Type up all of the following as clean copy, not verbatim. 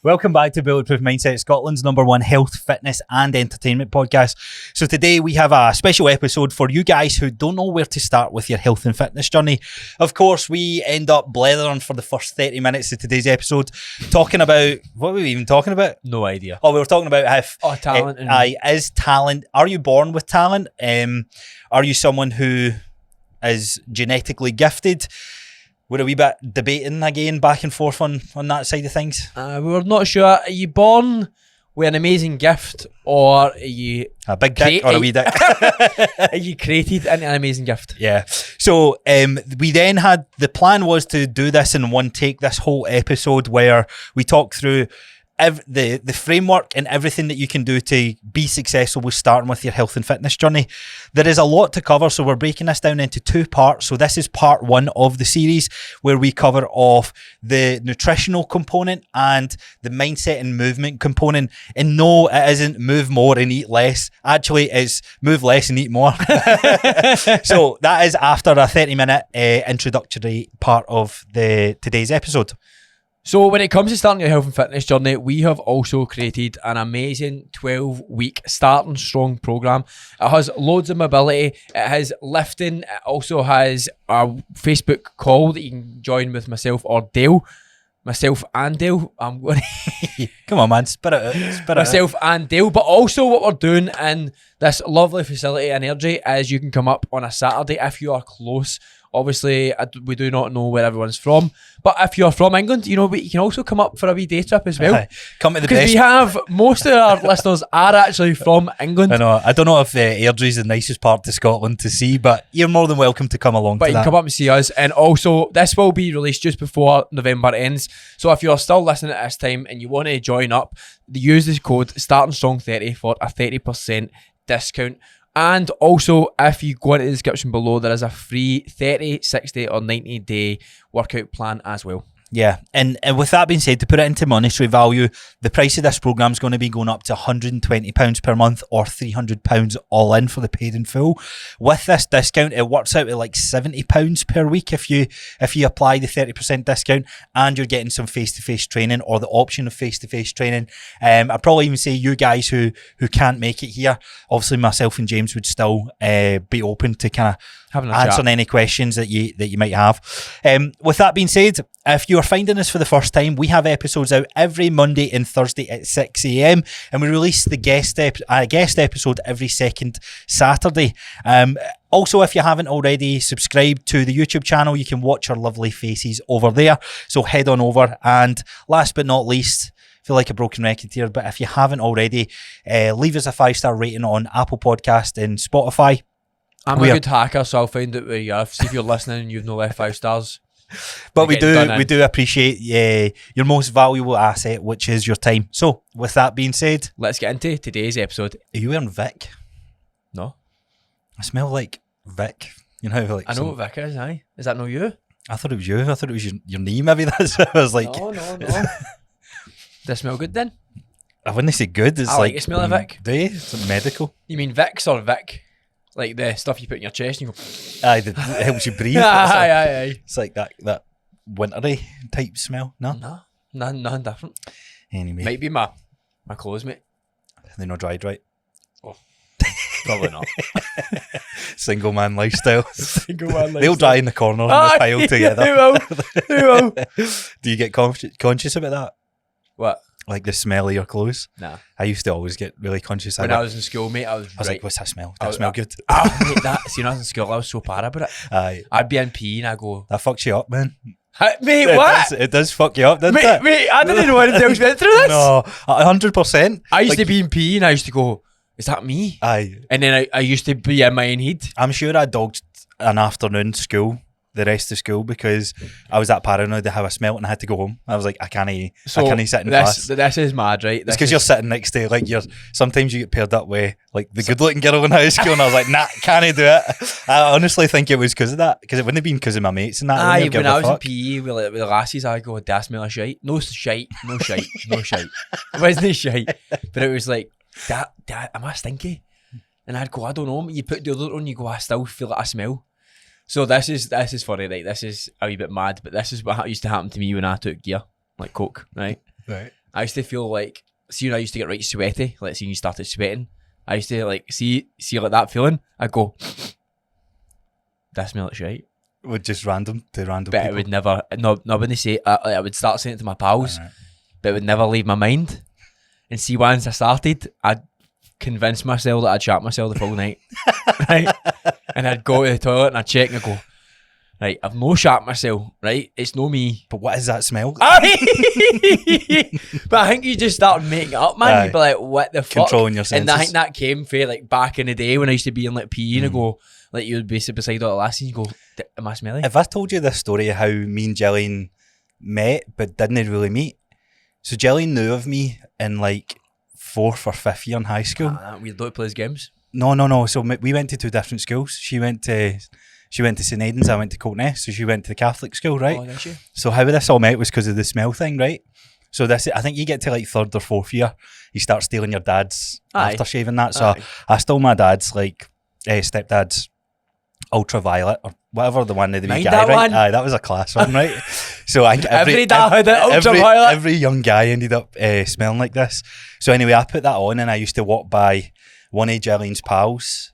Welcome back to Bulletproof Mindset, Scotland's #1 health, fitness and entertainment podcast. So today we have a special episode for you guys who don't know where to start with your health and fitness journey. Of course, we end up blethering for the first 30 minutes of today's episode, talking about, what were we even talking about? No idea. Oh, we were talking about if talent. is talent, are you born with talent? Are you someone who is genetically gifted? We're a wee bit debating again, back and forth on that side of things. We're not sure. Are you born with an amazing gift, or are you a big dick or a wee dick? Are you created into an amazing gift? Yeah. So we then had, the plan was to do this in one take, this whole episode, where we talk through the framework and everything that you can do to be successful with starting with your health and fitness journey. There is a lot to cover, so we're breaking this down into 2 parts. So this is part 1 of the series, where we cover off the nutritional component and the mindset and movement component. And no, it isn't move more and eat less. Actually, it's move less and eat more. So that is after a 30-minute introductory part of today's episode. So when it comes to starting your health and fitness journey, we have also created an amazing 12-week starting strong program. It has loads of mobility. It has lifting. It also has a Facebook call that you can join with myself or Dale. Myself and Dale. I'm going to... Come on, man. Spit it out. Myself and Dale. But also what we're doing in this lovely facility in Airdrie is you can come up on a Saturday if you are close. Obviously, we do not know where everyone's from. But if you're from England, you can also come up for a wee day trip as well. Come to the best. Because we have, most of our listeners are actually from England. I know. I don't know if Airdrie's the nicest part to Scotland to see, but you're more than welcome to come along but to that. But you can come up and see us. And also, this will be released just before November ends. So if you're still listening at this time and you want to join up, use this code StartingStrong30 for a 30% discount. And also, if you go into the description below, there is a free 30, 60 or 90 day workout plan as well. Yeah, and with that being said, to put it into monetary value, the price of this program is going to be going up to £120 per month or £300 all in for the paid in full. With this discount, it works out at like £70 per week if you apply the 30% discount, and you're getting some face-to-face training or the option of face-to-face training. I'd probably even say you guys who can't make it here, obviously myself and James would still be open to kind of answering any questions that you might have. With that being said, if you are finding us for the first time, we have episodes out every Monday and Thursday at 6 a.m. and we release the guest episode every second Saturday. Also, if you haven't already subscribed to the YouTube channel, you can watch our lovely faces over there. So head on over. And last but not least, I feel like a broken record here, but if you haven't already, leave us a 5-star rating on Apple Podcast and Spotify. I'm a good hacker, so I'll find out where you are. See if you're listening and you've not left 5 stars. But we do appreciate your most valuable asset, which is your time. So, with that being said, let's get into today's episode. Are you wearing Vic? No. I smell like Vic. You know, like I know what Vic is, aye. Is that not you? I thought it was you. I thought it was your knee, maybe. That's what I was like. No. Does it smell good then? I wouldn't say good. It's I like the smell of Vic. Do you? It's medical. You mean Vicks or Vic? Like the stuff you put in your chest and you go... Aye, it helps you breathe. Aye. It's like that wintry type smell. No? No, nothing different. Anyway. Might be my clothes, mate. They're not dried right. Oh, probably not. Single man lifestyle. They'll They'll dry in the corner and they're piled together. They will. Do you get conscious about that? What? Like the smell of your clothes? Nah. I used to always get really conscious. When I was in school, mate, I was like, what's that smell? Does that smell good? Mate, see, when I was in school, I was so bad about it. Aye. I'd be in PE and I'd go... That fucks you up, man. Mate, what? It does fuck you up, doesn't it? Mate, I didn't know anyone else went through this. No, 100%. I used to be in PE and I used to go, is that me? Aye. And then I used to be in my own head. I'm sure I dogged an afternoon school, the rest of school, because I was that paranoid to how I smelt and I had to go home. I was like, I can't sit in class. This is mad, right? It's because you're sitting next to, like, sometimes you get paired up with, like, the good-looking girl in high school, and I was like, nah, can't do it. I honestly think it was because of that, because it wouldn't have been because of my mates and that. Aye, when I was in PE with the lasses, I'd go, that smell of shite. No shite. It wasn't shite. But it was like, Dad, am I stinky? And I'd go, I don't know. You put deodorant on, you go, I still feel like I smell. So this is funny, right? This is a wee bit mad, but this is what used to happen to me when I took gear, like coke, right? Right. I used to feel like, see when I used to get right sweaty, like see when you started sweating, I used to like see like that feeling. I'd go, that smell like shit. Would just random But people. it would never, no, when they say, I would start saying it to my pals, but it would never leave my mind. And see, once I started, I'd convince myself that I'd shat myself the full night, right? And I'd go to the toilet and I'd check and I'd go, right, I've no shat myself, right? It's no me. But what is that smell? But I think you just start making it up, man. You'd be like, what the fuck? Controlling your senses. And I think that came from like back in the day when I used to be in like PE and I go, like you would be beside all the lassies and you go, am I smelly? Have I told you this story of how me and Gillian met but didn't really meet? So Gillian knew of me in like 4th or 5th year in high school. We don't play games. No. So we went to 2 different schools. She went to St Aidan's, I went to Coatness, so she went to the Catholic school, right? Oh, did she? So how this all met was because of the smell thing, right? So this, I think you get to like 3rd or 4th year, you start stealing your dad's aftershave and that. So I stole my dad's like stepdad's ultraviolet or whatever, the one of the wee guy, that right? one? Aye, that was a class one, right? So I think Every dad had it, ultraviolet. every young guy ended up smelling like this. So anyway, I put that on and I used to walk by one of Gillian's pals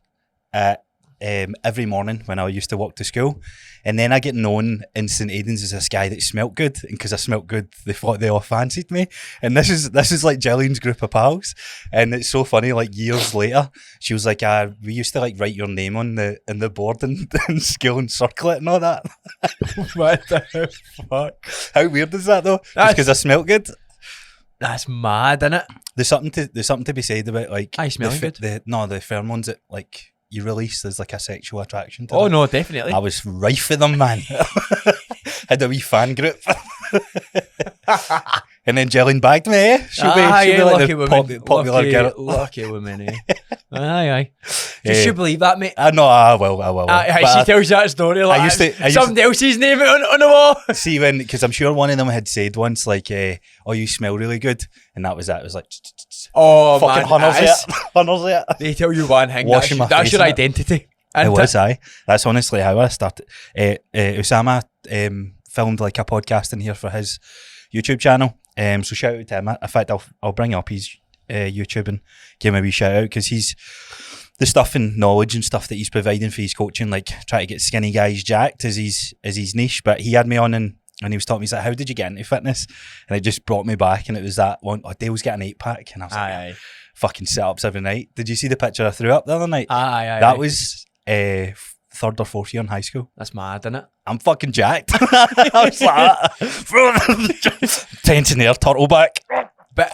every morning when I used to walk to school. And then I get known in St Aidan's as this guy that smelt good, and because I smelt good, they thought they all fancied me. And this is like Gillian's group of pals, and it's so funny. Like years later, she was like, "We used to like write your name on the board in school and circle it and all that." What the fuck? How weird is that though? Just because I smelt good. That's mad, isn't it? There's something to be said about like I smell good. The pheromones that like you release. There's like a sexual attraction to Oh them. no, definitely. I was rife for them, man. Had a wee fan group. And then Gillian bagged me, eh? She'll be like lucky the woman. popular girl. Lucky woman, eh? Aye. Just you believe that, mate? I know, I will. She tells you that story like somebody else's name on the wall. See, because I'm sure one of them had said once, like, "Oh, you smell really good," and that was it. It was like, oh fucking man, hunters it. They tell you one thing. Washing my That's face your in it. identity. It was, aye. That's honestly how I started. Usama filmed like a podcast in here for his YouTube channel. So shout out to him. In fact, I'll bring up his YouTube and give him a wee shout out, because he's the stuff and knowledge and stuff that he's providing for his coaching, like trying to get skinny guys jacked is his niche. But he had me on and he was talking to me, he's like, "How did you get into fitness?" And it just brought me back, and it was that one. Oh, Dale's got an 8-pack, and I was like, fucking sit-ups every night. Did you see the picture I threw up the other night? That was 3rd or 4th year in high school. That's mad, isn't it? I'm fucking jacked. I was like, tension there, turtleback. But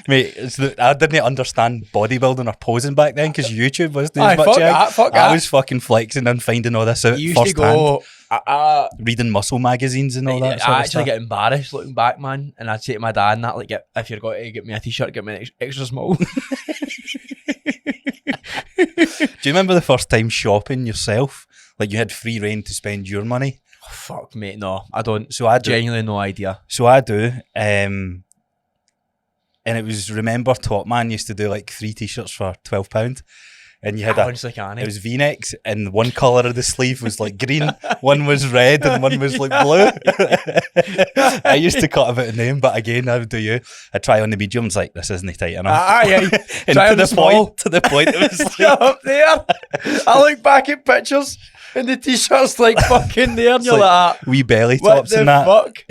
mate, I didn't understand bodybuilding or posing back then, because YouTube wasn't as much. I was fucking flexing and finding all this out you used to first go hand. Reading muscle magazines and all that sort I of actually stuff. get embarrassed looking back, man, and I'd say to my dad and that, like, if you're going to get me a t-shirt, get me an extra small. Do you remember the first time shopping yourself? Like you had free reign to spend your money? Oh, fuck, mate, no, I don't. So I do. Genuinely no idea. So I do. And it was, remember Top Man used to do like 3 t-shirts for £12. And you had it was V-necks, and one colour of the sleeve was like green, one was red, and one was like blue. I used to cut a bit of name, but again, how do you? I try on the mediums, like, this isn't tight enough. And to the point, it was like, up there. I look back at pictures, and the t-shirt's like fucking there, and you're like, wee belly tops and that. Fuck?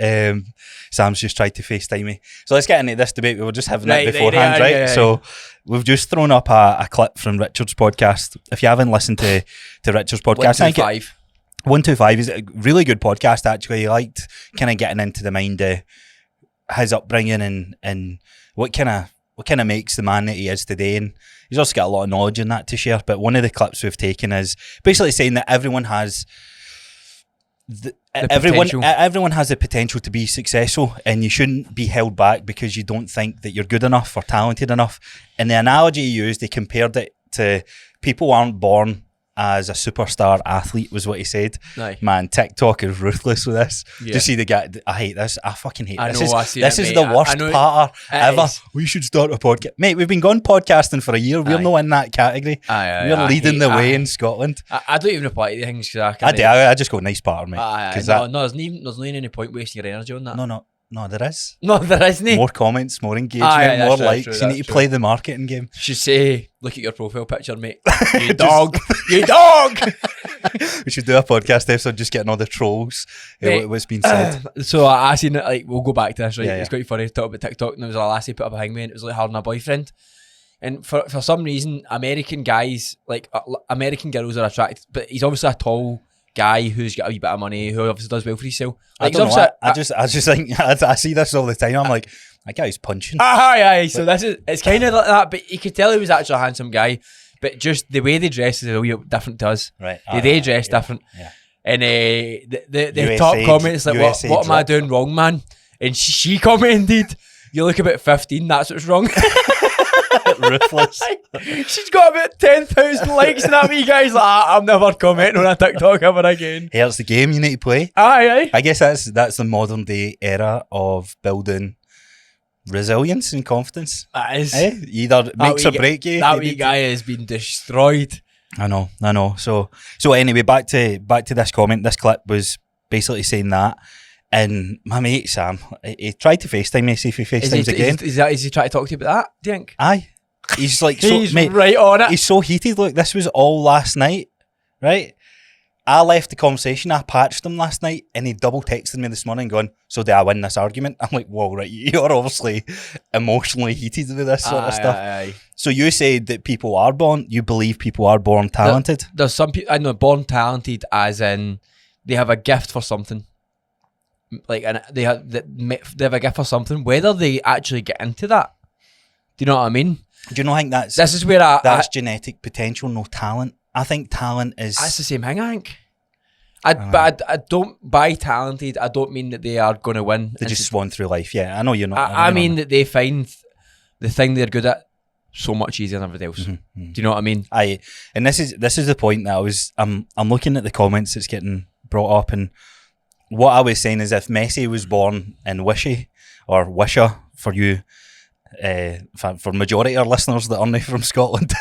Sam's just tried to FaceTime me. So let's get into this debate. We were just having it beforehand, right? Yeah. So we've just thrown up a clip from Richard's podcast. If you haven't listened to Richard's podcast, 125 is a really good podcast, actually. He liked kind of getting into the mind of his upbringing and what kind of makes the man that he is today. And he's also got a lot of knowledge in that to share. But one of the clips we've taken is basically saying that everyone has everyone has the potential to be successful, and you shouldn't be held back because you don't think that you're good enough or talented enough. And the analogy he used, he compared it to people aren't born as a superstar athlete, was what he said. Aye. Man, TikTok is ruthless with this. Yeah. Just see the guy. I hate this. I fucking hate I this. know, I see This it, is mate. the I worst know part it ever. is. We should start a podcast, mate. We've been going podcasting for a year. We're Aye. not in that category. We're leading the way in Scotland. I don't even reply to the things because I do. I just go nice part, mate. there's not any point wasting your energy on that. No, there is. No, there isn't. More comments, more engagement, that's more true, likes. that's You need to true. play the marketing game. Should say, look at your profile picture, mate. You dog. You dog. We should do a podcast episode just getting all the trolls. Mate, What's been said. So I seen it, like, we'll go back to this, right? Yeah, It's yeah. quite funny to talk about TikTok, and there was a lassie put up behind me, and it was like her and a boyfriend. And for some reason, American guys, like American girls are attracted, but he's obviously a tall guy who's got a wee bit of money, who obviously does well for himself. Like, I don't know. I just think I see this all the time. I'm like, that guy's punching. Aye. So it's kind of like that, but you could tell he was actually a handsome guy. But just the way they dress is a wee bit different to us. Right. They dress different. Yeah. And the USA top comments like, USA what am I drop. doing wrong, man? And she commented, you look about 15, that's what's wrong. Ruthless. She's got about 10,000 likes and that wee guy's like, I'm never commenting on a TikTok ever again. Hey, it's the game you need to play. Aye. I guess that's the modern day era of building resilience and confidence. That is. Either makes or break you. That You wee need to- guy has been destroyed. I know. So anyway, back to this comment. This clip was basically saying that, and my mate Sam, he tried to FaceTime me, see if he FaceTimes again. Is he trying to talk to you about that, do you think? Aye, he's like, He's mate, right on it. he's so heated. Look, this was all last night, right? I left the conversation. I patched him last night, and he double texted me this morning, going, "So did I win this argument?" I'm like, "Whoa, right? You're obviously emotionally heated with this sort of stuff." Aye. So you said that you believe people are born talented. There's some people, I know, born talented as in they have a gift for something. Like, and they have a gift for something, whether they actually get into that. Do you know what I mean? Do you know? I think that's This is where that's genetic potential, no talent. I think talent is. that's the same thing, I think. But I don't, by talented, I don't mean that they are going to win. They just swan through life. Yeah, I know you're not. I mean that they find the thing they're good at so much easier than everybody else. Mm-hmm. Do you know what I mean? And this is the point that I'm looking at the comments that's getting brought up, and what I was saying is if Messi was born in Wishy or Wisha for you, for majority of our listeners that aren't from Scotland,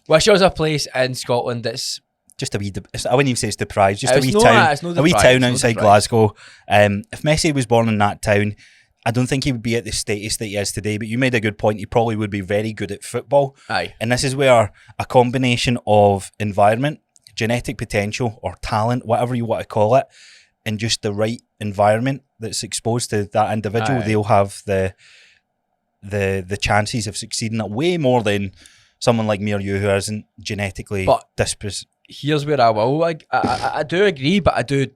Wishaw is a place in Scotland that's just a wee. I wouldn't even say it's deprived. Just a It's wee no- town, it's no a wee deprived, town it's no outside deprived. Glasgow. If Messi was born in that town, I don't think he would be at the status that he is today. But you made a good point. He probably would be very good at football. aye. And this is where a combination of environment, genetic potential, or talent, whatever you want to call it, and just the right environment that's exposed to that individual, Aye. they'll have the chances of succeeding at way more than someone like me or you who isn't genetically But- disposed. Here's where I will. I do agree, but I do.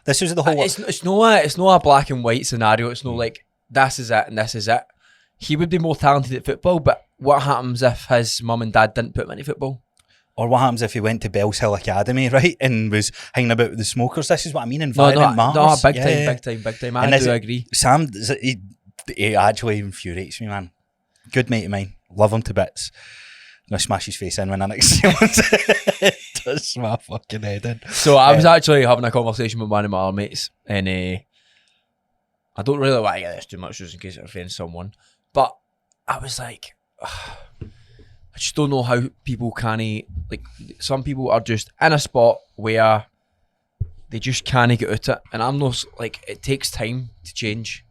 This is the whole. It's not a black and white scenario. It's not like this is it and this is it. He would be more talented at football, but what happens if his mum and dad didn't put him into football? Or what happens if he went to Bells Hill Academy, right, and was hanging about with the smokers? This is what I mean. Environment matters. No, big time. And I do agree. Sam, he actually infuriates me, man. Good mate of mine. Love him to bits. I'm going to smash his face in when I next see him. It does my fucking head in. So I was actually having a conversation with one of my other mates, and I don't really want to get this too much just in case it offends someone, but I was like, I just don't know how people can't, like, some people are just in a spot where they just can't get out it, and I'm not, like, it takes time to change,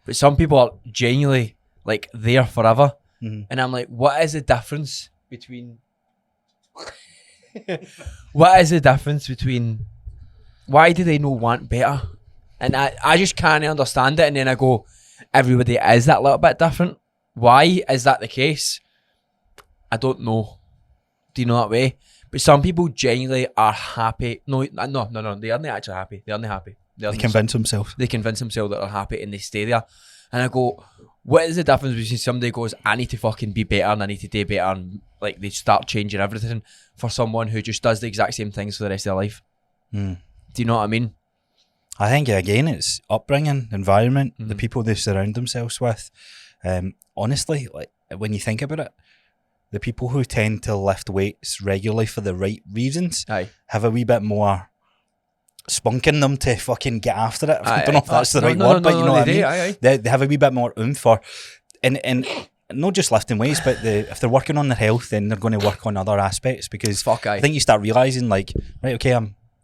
but some people are genuinely, like, there forever. Mm-hmm. And I'm like, what is the difference between why do they not want better? And I just can't understand it. And then I go, everybody is that little bit different. Why is that the case? I don't know. Do you know that way? But some people genuinely are happy. No, they aren't actually happy. They aren't happy. They convince themselves. They convince themselves that they're happy and they stay there. And I go, what is the difference between somebody goes, I need to fucking be better and I need to do better, and like they start changing everything, for someone who just does the exact same things for the rest of their life? Do you know what I mean? I think again it's upbringing, environment, the Mhm. people they surround themselves with. Honestly, like when you think about it, the people who tend to lift weights regularly for the right reasons Aye. have a wee bit more spunk in them to fucking get after it. I don't know if that's the right no, word, but you know what I mean? Aye. They have a wee bit more oomph for, and not just lifting weights, but if they're working on their health, then they're going to work on other aspects, because I think you start realising, like, right, okay,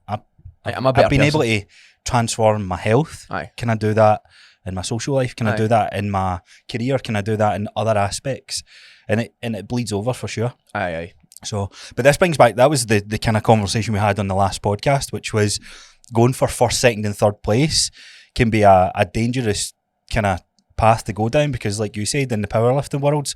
I've been able to transform my health. Aye. Can I do that in my social life? Can I do that in my career? Can I do that in other aspects? And it bleeds over for sure. Aye. So, but this brings back, that was the kind of conversation we had on the last podcast, which was going for first, second and third place can be a dangerous kind of path to go down, because like you said, in the powerlifting world,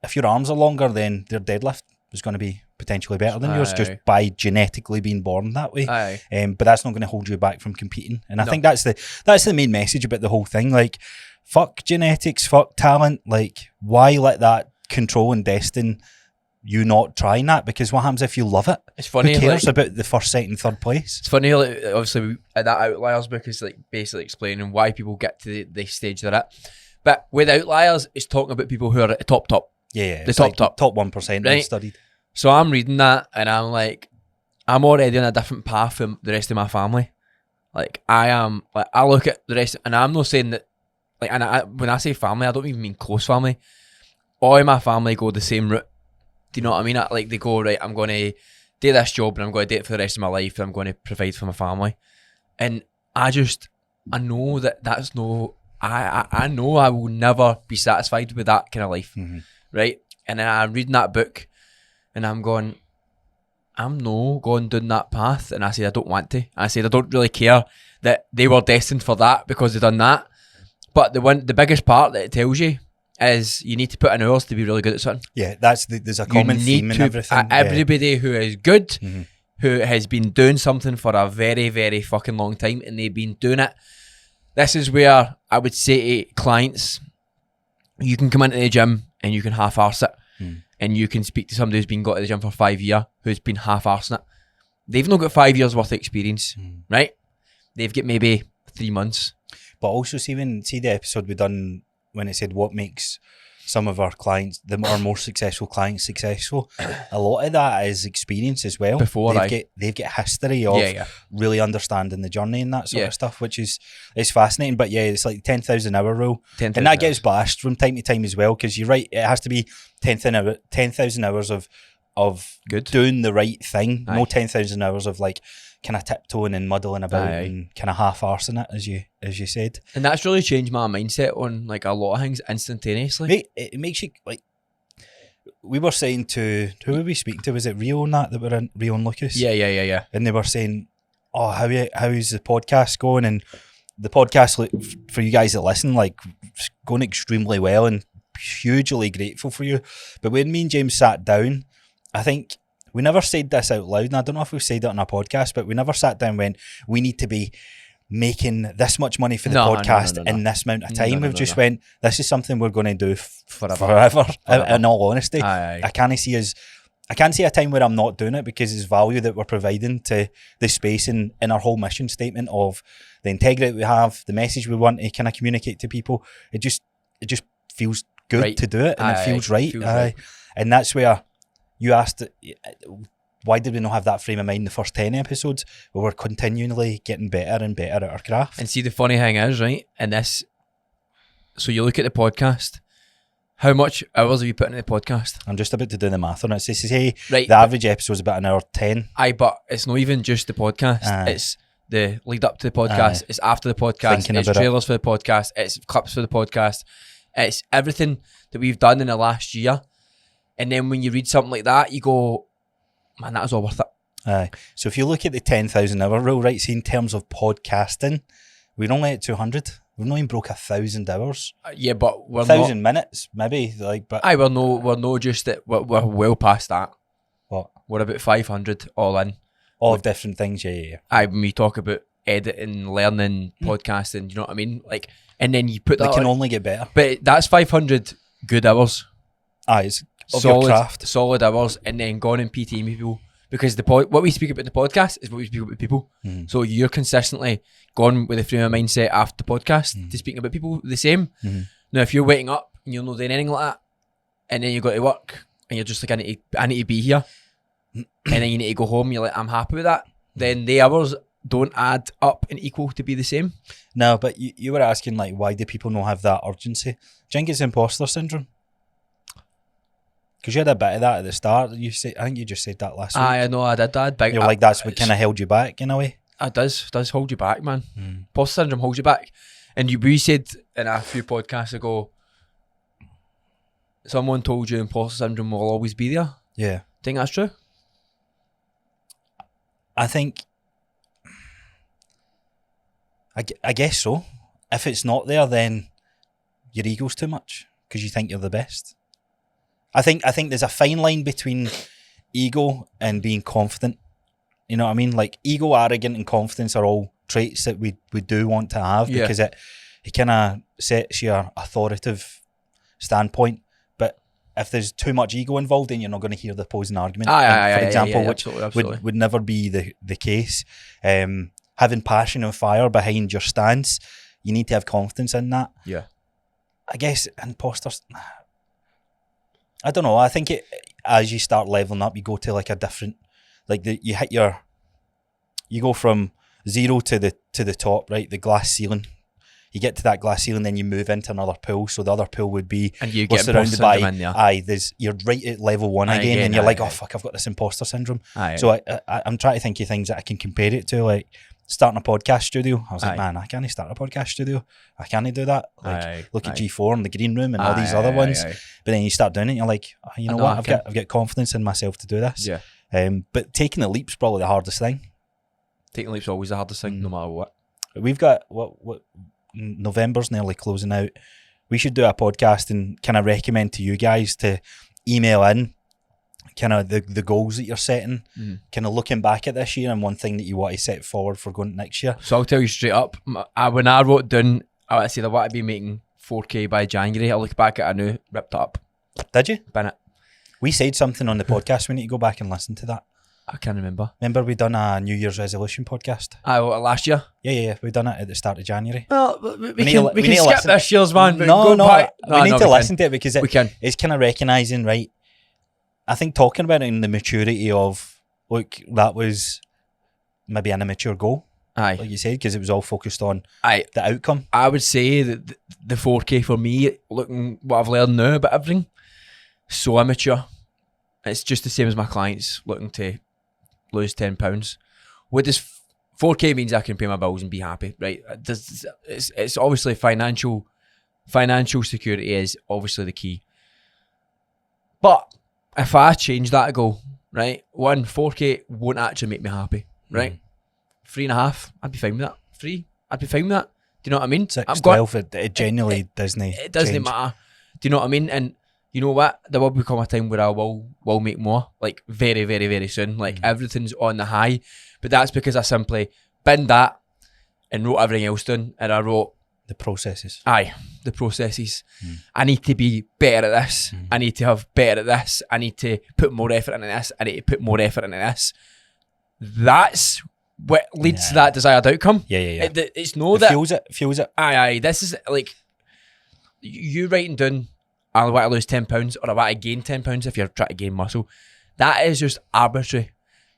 if your arms are longer, then their deadlift is going to be potentially better than yours, just by genetically being born that way. But that's not going to hold you back from competing. And I think that's the main message about the whole thing. Like, fuck genetics, fuck talent. Like, why let that control and destine you not trying that? Because what happens if you love it? It's funny. Who cares about the first, second, third place? It's funny, like, obviously, that Outliers book is like basically explaining why people get to the stage they're at. But with Outliers, it's talking about people who are at the top. Yeah. The top 1%, right? Studied. So I'm reading that and I'm like, I'm already on a different path from the rest of my family. Like, I am, like, I look at the rest, and I'm not saying that, like, and when I say family, I don't even mean close family. All of my family go the same route. Do you know what I mean? Like, they go, right, I'm going to do this job and I'm going to do it for the rest of my life, and I'm going to provide for my family. And I know that's no, I know I will never be satisfied with that kind of life, right? And then I'm reading that book and I'm going, I'm no going down that path. And I said, I don't want to. I said, I don't really care that they were destined for that because they've done that. But the biggest part that it tells you is you need to put in hours to be really good at something. Yeah, there's a common theme in everything. Everybody who is good, who has been doing something for a very, very fucking long time, and they've been doing it. This is where I would say to clients, you can come into the gym and you can half-arse it. And you can speak to somebody who's been got to the gym for 5 years, who's been half-arsing it. They've not got 5 years worth of experience, right? They've got maybe 3 months. But also see the episode we done when it said what makes some of our clients, our more successful clients, successful. A lot of that is experience as well. They've got history of really understanding the journey and that sort of stuff, which is fascinating. But yeah, it's like 10,000 hour rule, and that gets bashed from time to time as well, because you're right, it has to be 10,000 hours of good, doing the right thing. No 10,000 hours of like kind of tiptoeing and muddling about and kind of half-arsing it, as you said. And that's really changed my mindset on like a lot of things instantaneously. Mate, it makes you, like, we were saying to, who were we speaking to? Was it Rio and that were in, Rio and Lucas? Yeah. And they were saying, oh, how's the podcast going? And the podcast, for you guys that listen, like, it's going extremely well, and hugely grateful for you. But when me and James sat down, I think we never said this out loud, and I don't know if we've said it on a podcast, but we never sat down and went, we need to be making this much money for the podcast in this amount of time. We've just went, this is something we're going to do forever. In all honesty. I can't see a time where I'm not doing it, because it's value that we're providing to the space in our whole mission statement of the integrity we have, the message we want to kind of communicate to people. It just feels good to do it, and it feels right. And that's where you asked, why did we not have that frame of mind the first 10 episodes? Well, we're continually getting better and better at our craft. And see, the funny thing is, right, and this, so you look at the podcast, how much hours have you put into the podcast? I'm just about to do the math on it. So say the average episode is about an hour 10. But it's not even just the podcast. It's the lead up to the podcast. It's after the podcast. It's trailers for the podcast. It's clips for the podcast. It's everything that we've done in the last year. And then when you read something like that, you go, man, that was all worth it. So if you look at the 10,000 hour rule, right, see, in terms of podcasting, we're only at 200. We've not even broke 1,000 hours. Yeah, but we're 1,000 minutes, maybe. Like, but we're no just that. We're well past that. What? We're about 500 all in. All of different things, yeah. When we talk about editing, learning, podcasting, you know what I mean? Like, and then you put that. They can only get better. But that's 500 good hours. It's your craft. Solid hours, and then gone and PT with people, because what we speak about the podcast is what we speak about people. So you're consistently gone with the frame of mindset after the podcast to speaking about people the same. Now if you're waking up and you're not doing anything like that, and then you go to work and you're just like, I need to be here, and then you need to go home, you're like, I'm happy with that, then the hours don't add up and equal to be the same. No, but you were asking, like, why do people not have that urgency? Do you think it's imposter syndrome? Because you had a bit of that at the start. I think you just said that last week. I know I did that. Big, You're like, that's what kind of held you back in a way. It does hold you back, man. Imposter syndrome holds you back. And we said in a few podcasts ago, someone told you imposter syndrome will always be there. Yeah. Think that's true? I think, I guess so. If it's not there, then your ego's too much because you think you're the best. I think there's a fine line between ego and being confident. You know what I mean? Like, ego, arrogant, and confidence are all traits that we do want to have, because it kind of sets your authoritative standpoint. But if there's too much ego involved, then you're not going to hear the opposing argument. For example, which absolutely. would never be the case. Having passion and fire behind your stance, you need to have confidence in that. Yeah. I guess imposters, I don't know. I think as you start leveling up, you go to like a different, like you go from 0 to the top, right? The glass ceiling. You get to that glass ceiling, then you move into another pool. So the other pool would be, and you we're get surrounded by, in you're right at level 1 again, and you're like, oh fuck, I've got this imposter syndrome. So I'm trying to think of things that I can compare it to, like starting a podcast studio. I was like, man, I can't start a podcast studio. I can't do that. Like, look at G4 and the green room and all these other ones. But then you start doing it, you're like, oh, you know what? I've got confidence in myself to do this. Yeah. But taking the leap's probably the hardest thing. Taking the leap's always the hardest thing, no matter what. We've got what November's nearly closing out. We should do a podcast and kind of recommend to you guys to email in kind of the goals that you're setting, kind of looking back at this year and one thing that you want to set forward for going next year. So I'll tell you straight up, when I wrote down, I said I want to be making 4K by January, I look back at it, I knew, ripped it up. Did you? Bin it. We said something on the podcast. We need to go back and listen to that. I can't remember. Remember we done a New Year's resolution podcast? Last year? Yeah. We done it at the start of January. Well, we can skip this year's, man. We need to listen to it because it's kind of recognising, right? I think talking about it in the maturity of, look, that was maybe an immature goal. Aye. Like you said, because it was all focused on the outcome. I would say that the 4K for me, looking what I've learned now about everything, so immature. It's just the same as my clients looking to lose £10. What does 4K means? I can pay my bills and be happy, right? It's obviously financial security is obviously the key. But if I change that goal, right? 4K won't actually make me happy, right? 3.5, I'd be fine with that. 3, I'd be fine with that. Do you know what I mean? 6, 12, it genuinely doesn't. It doesn't matter. Do you know what I mean? And you know what? There will become a time where I will make more, like very, very, very soon. Like everything's on the high, but that's because I simply binned that and wrote everything else down. And I wrote the processes. The processes. I need to be better at this. I need to have better at this. I need to put more effort into this. I need to put more effort into this. That's what leads to that desired outcome. Yeah. It's no that fuels it. Aye. This is like you writing down, I want to lose £10 or I want to gain £10 if you're trying to gain muscle. That is just arbitrary.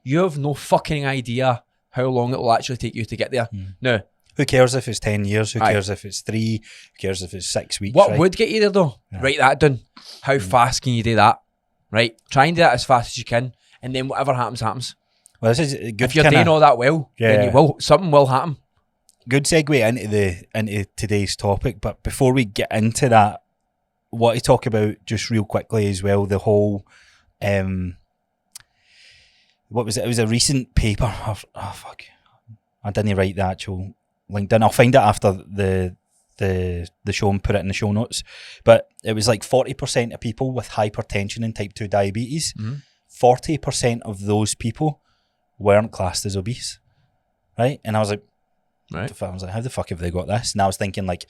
You have no fucking idea how long it will actually take you to get there. No. Who cares if it's 10 years? Who cares if it's 3? Who cares if it's 6 weeks? What would get you there though? Yeah. Write that down. How fast can you do that? Right? Try and do that as fast as you can, and then whatever happens, happens. Well, this is good. If you're doing all that well, then you will. Something will happen. Good segue into today's topic, but before we get into that, I want to talk about just real quickly as well the whole. What was it? It was a recent paper. Oh fuck! I didn't write the actual link down. I'll find it after the show and put it in the show notes. But it was like 40% of people with hypertension and type 2 diabetes, 40% of those people weren't classed as obese, right? And I was like, right. I was like, how the fuck have they got this? And I was thinking like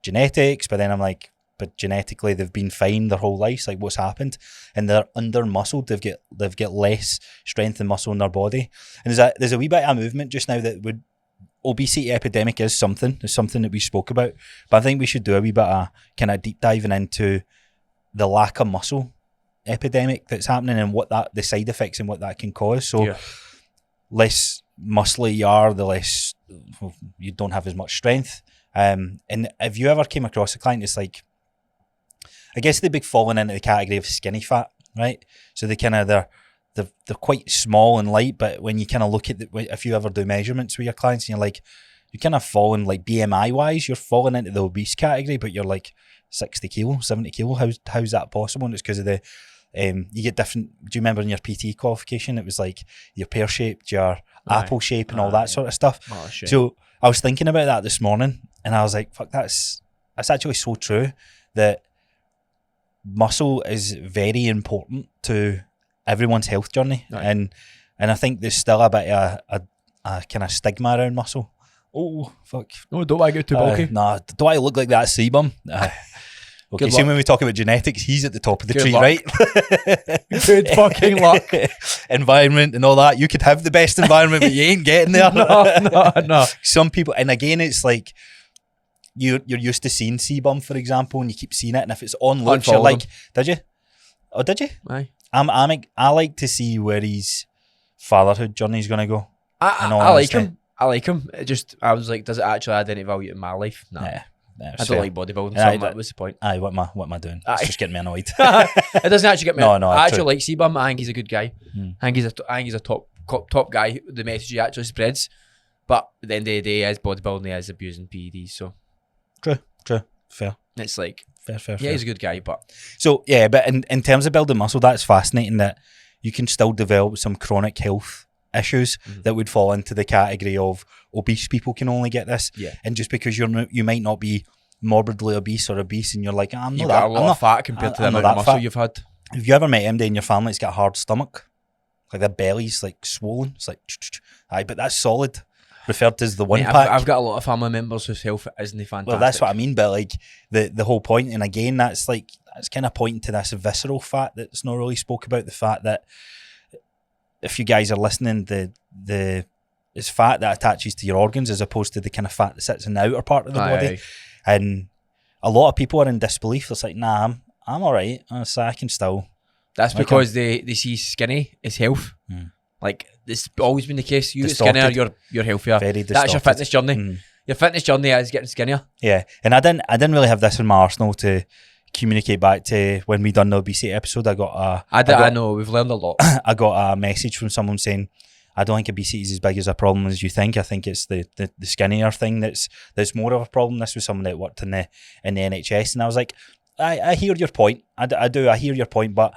genetics, but then I'm like, but genetically they've been fine their whole lives. Like, what's happened? And they're under muscled. They've got less strength and muscle in their body. And there's a wee bit of a movement just now that would obesity epidemic is something that we spoke about. But I think we should do a wee bit of kind of deep diving into the lack of muscle epidemic that's happening and the side effects and what that can cause. So less muscly you are, the less you don't have as much strength. And if you ever came across a client, it's like, I guess they'd be falling into the category of skinny fat, right? So they kind of they're quite small and light, but when you kind of look at if you ever do measurements with your clients, and you're like, you're kind of falling like BMI wise, you're falling into the obese category, but you're like 60 kilo, 70 kilo. How's that possible? And it's because of the you get different. Do you remember in your PT qualification, it was like your pear shaped, your apple shape, and all that sort of stuff. Oh, shit. So I was thinking about that this morning, and I was like, fuck, that's actually so true, that muscle is very important to everyone's health journey. And I think there's still a bit of a kind of stigma around muscle. Oh, fuck. No, don't I get too bulky? Nah, do I look like that CBum? Okay, see, when we talk about genetics, he's at the top of the tree, luck. right? Good fucking luck. Environment and all that. You could have the best environment, but you ain't getting there. No. Some people, and again, it's like you're used to seeing CBum, for example, and you keep seeing it, and if it's on look, you're like, did you? Oh, did you? Aye. I like to see where his fatherhood journey is going to go. I like him. I like him. I was like, does it actually add any value to my life? No. Yeah. I don't like bodybuilding, so like, what's the point? Aye, what am I doing? It's just getting me annoyed. It doesn't actually get me. No, I actually like CBum. I think he's a good guy. I think he's a top guy. The message he actually spreads. But at the end of the day, as bodybuilding, he is abusing PEDs. So true, fair. It's like Fair. Yeah, he's a good guy, but so yeah, but in terms of building muscle, that's fascinating that you can still develop some chronic health issues that would fall into the category of obese people can only get this. Yeah. And just because you might not be morbidly obese or obese, and you're like, I'm you've not got that, a lot I'm not of fat compared to the I'm not amount of that muscle fat. you've had. Have you ever met anybody in your family that's got a hard stomach? Like their belly's like swollen. It's like, aye, but that's solid. Referred to as the one Mate, pack. I've got a lot of family members whose health isn't fantastic. Well, that's what I mean, but like the whole point, and again, that's kind of pointing to this visceral fat that's not really spoke about. The fact that if you guys are listening, it's fat that attaches to your organs as opposed to the kind of fat that sits in the outer part of the body. And a lot of people are in disbelief. It's like, nah, I'm all right. So I can still. That's because they see skinny as health. Like, it's always been the case. You get skinnier, you're healthier. Very distorted. That's your fitness journey. Your fitness journey is getting skinnier. Yeah, and I didn't really have this in my arsenal to communicate back to when we done the obesity episode. I know, we've learned a lot. I got a message from someone saying, I don't think obesity is as big as a problem as you think. I think it's the skinnier thing that's more of a problem. This was someone that worked in the NHS, and I was like, I hear your point. I hear your point, but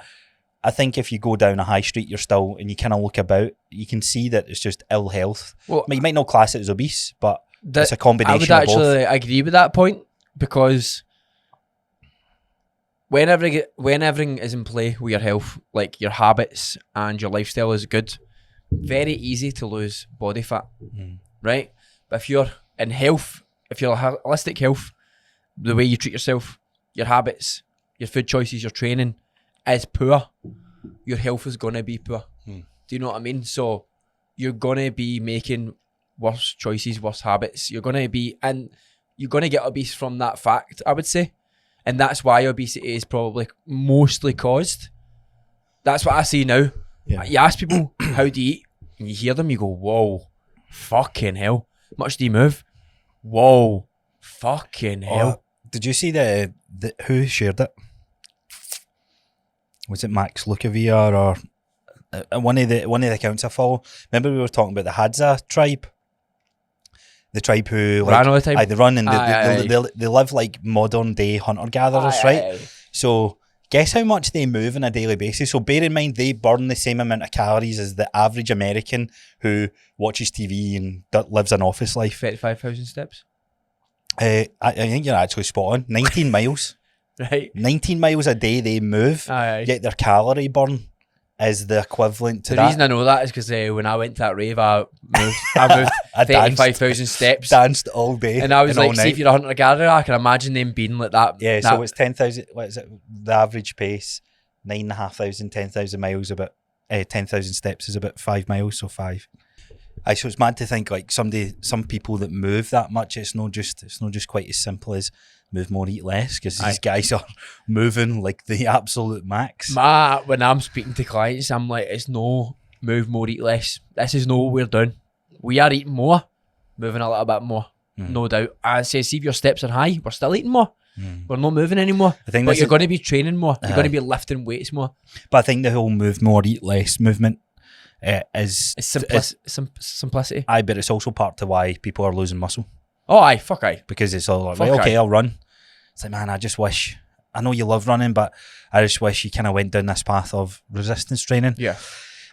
I think if you go down a high street, and you kind of look about, you can see that it's just ill health. Well, you might not class it as obese, but it's a combination of both. I would actually agree with that point, because when everything is in play with your health, like your habits and your lifestyle is good, very easy to lose body fat, right? But if you're in health, if you're holistic health, the way you treat yourself, your habits, your food choices, your training is poor, your health is going to be poor. Do you know what I mean? So you're going to be making worse choices, worse habits. You're going to get obese from that fact, I would say. And that's why obesity is probably mostly caused. That's what I see now. Yeah. You ask people, how do you eat? And you hear them, you go, whoa, fucking hell. Much do you move? Whoa, fucking hell. Did you see the who shared it? Was it Max Lukavia or one of the accounts I follow? Remember we were talking about the Hadza tribe? The tribe who ran all the time. They run and they live like modern day hunter gatherers, right? So guess how much they move on a daily basis. So bear in mind they burn the same amount of calories as the average American who watches TV and lives an office life. 35,000 steps. I think you're actually spot on. 19 miles. Right. 19 miles a day they move, yet their calorie burn is the equivalent to that. The reason I know that is because when I went to that rave, I moved 35,000 steps. Danced all day. And I was like, see, if you're a hunter-gatherer, I can imagine them being like that. Yeah, so it's 10,000, what is it, the average pace, 9,500, 10,000 miles, about 10,000 steps is about 5 miles, so 5. So it's mad to think like some people that move that much, it's not just quite as simple as move more, eat less, because these guys are moving like the absolute max. When I'm speaking to clients, I'm like, it's no move more, eat less. This is no what we're doing. We are eating more, moving a little bit more, no doubt. I say, see if your steps are high, we're still eating more. We're not moving anymore. But you're going to be training more. You're going to be lifting weights more. But I think the whole move more, eat less movement is simplicity. Aye, but it's also part to why people are losing muscle. Oh, aye, fuck aye. Because it's all like, right, okay, I'll run. It's like, man, I just wish, I know you love running, but I just wish you kind of went down this path of resistance training. Yeah.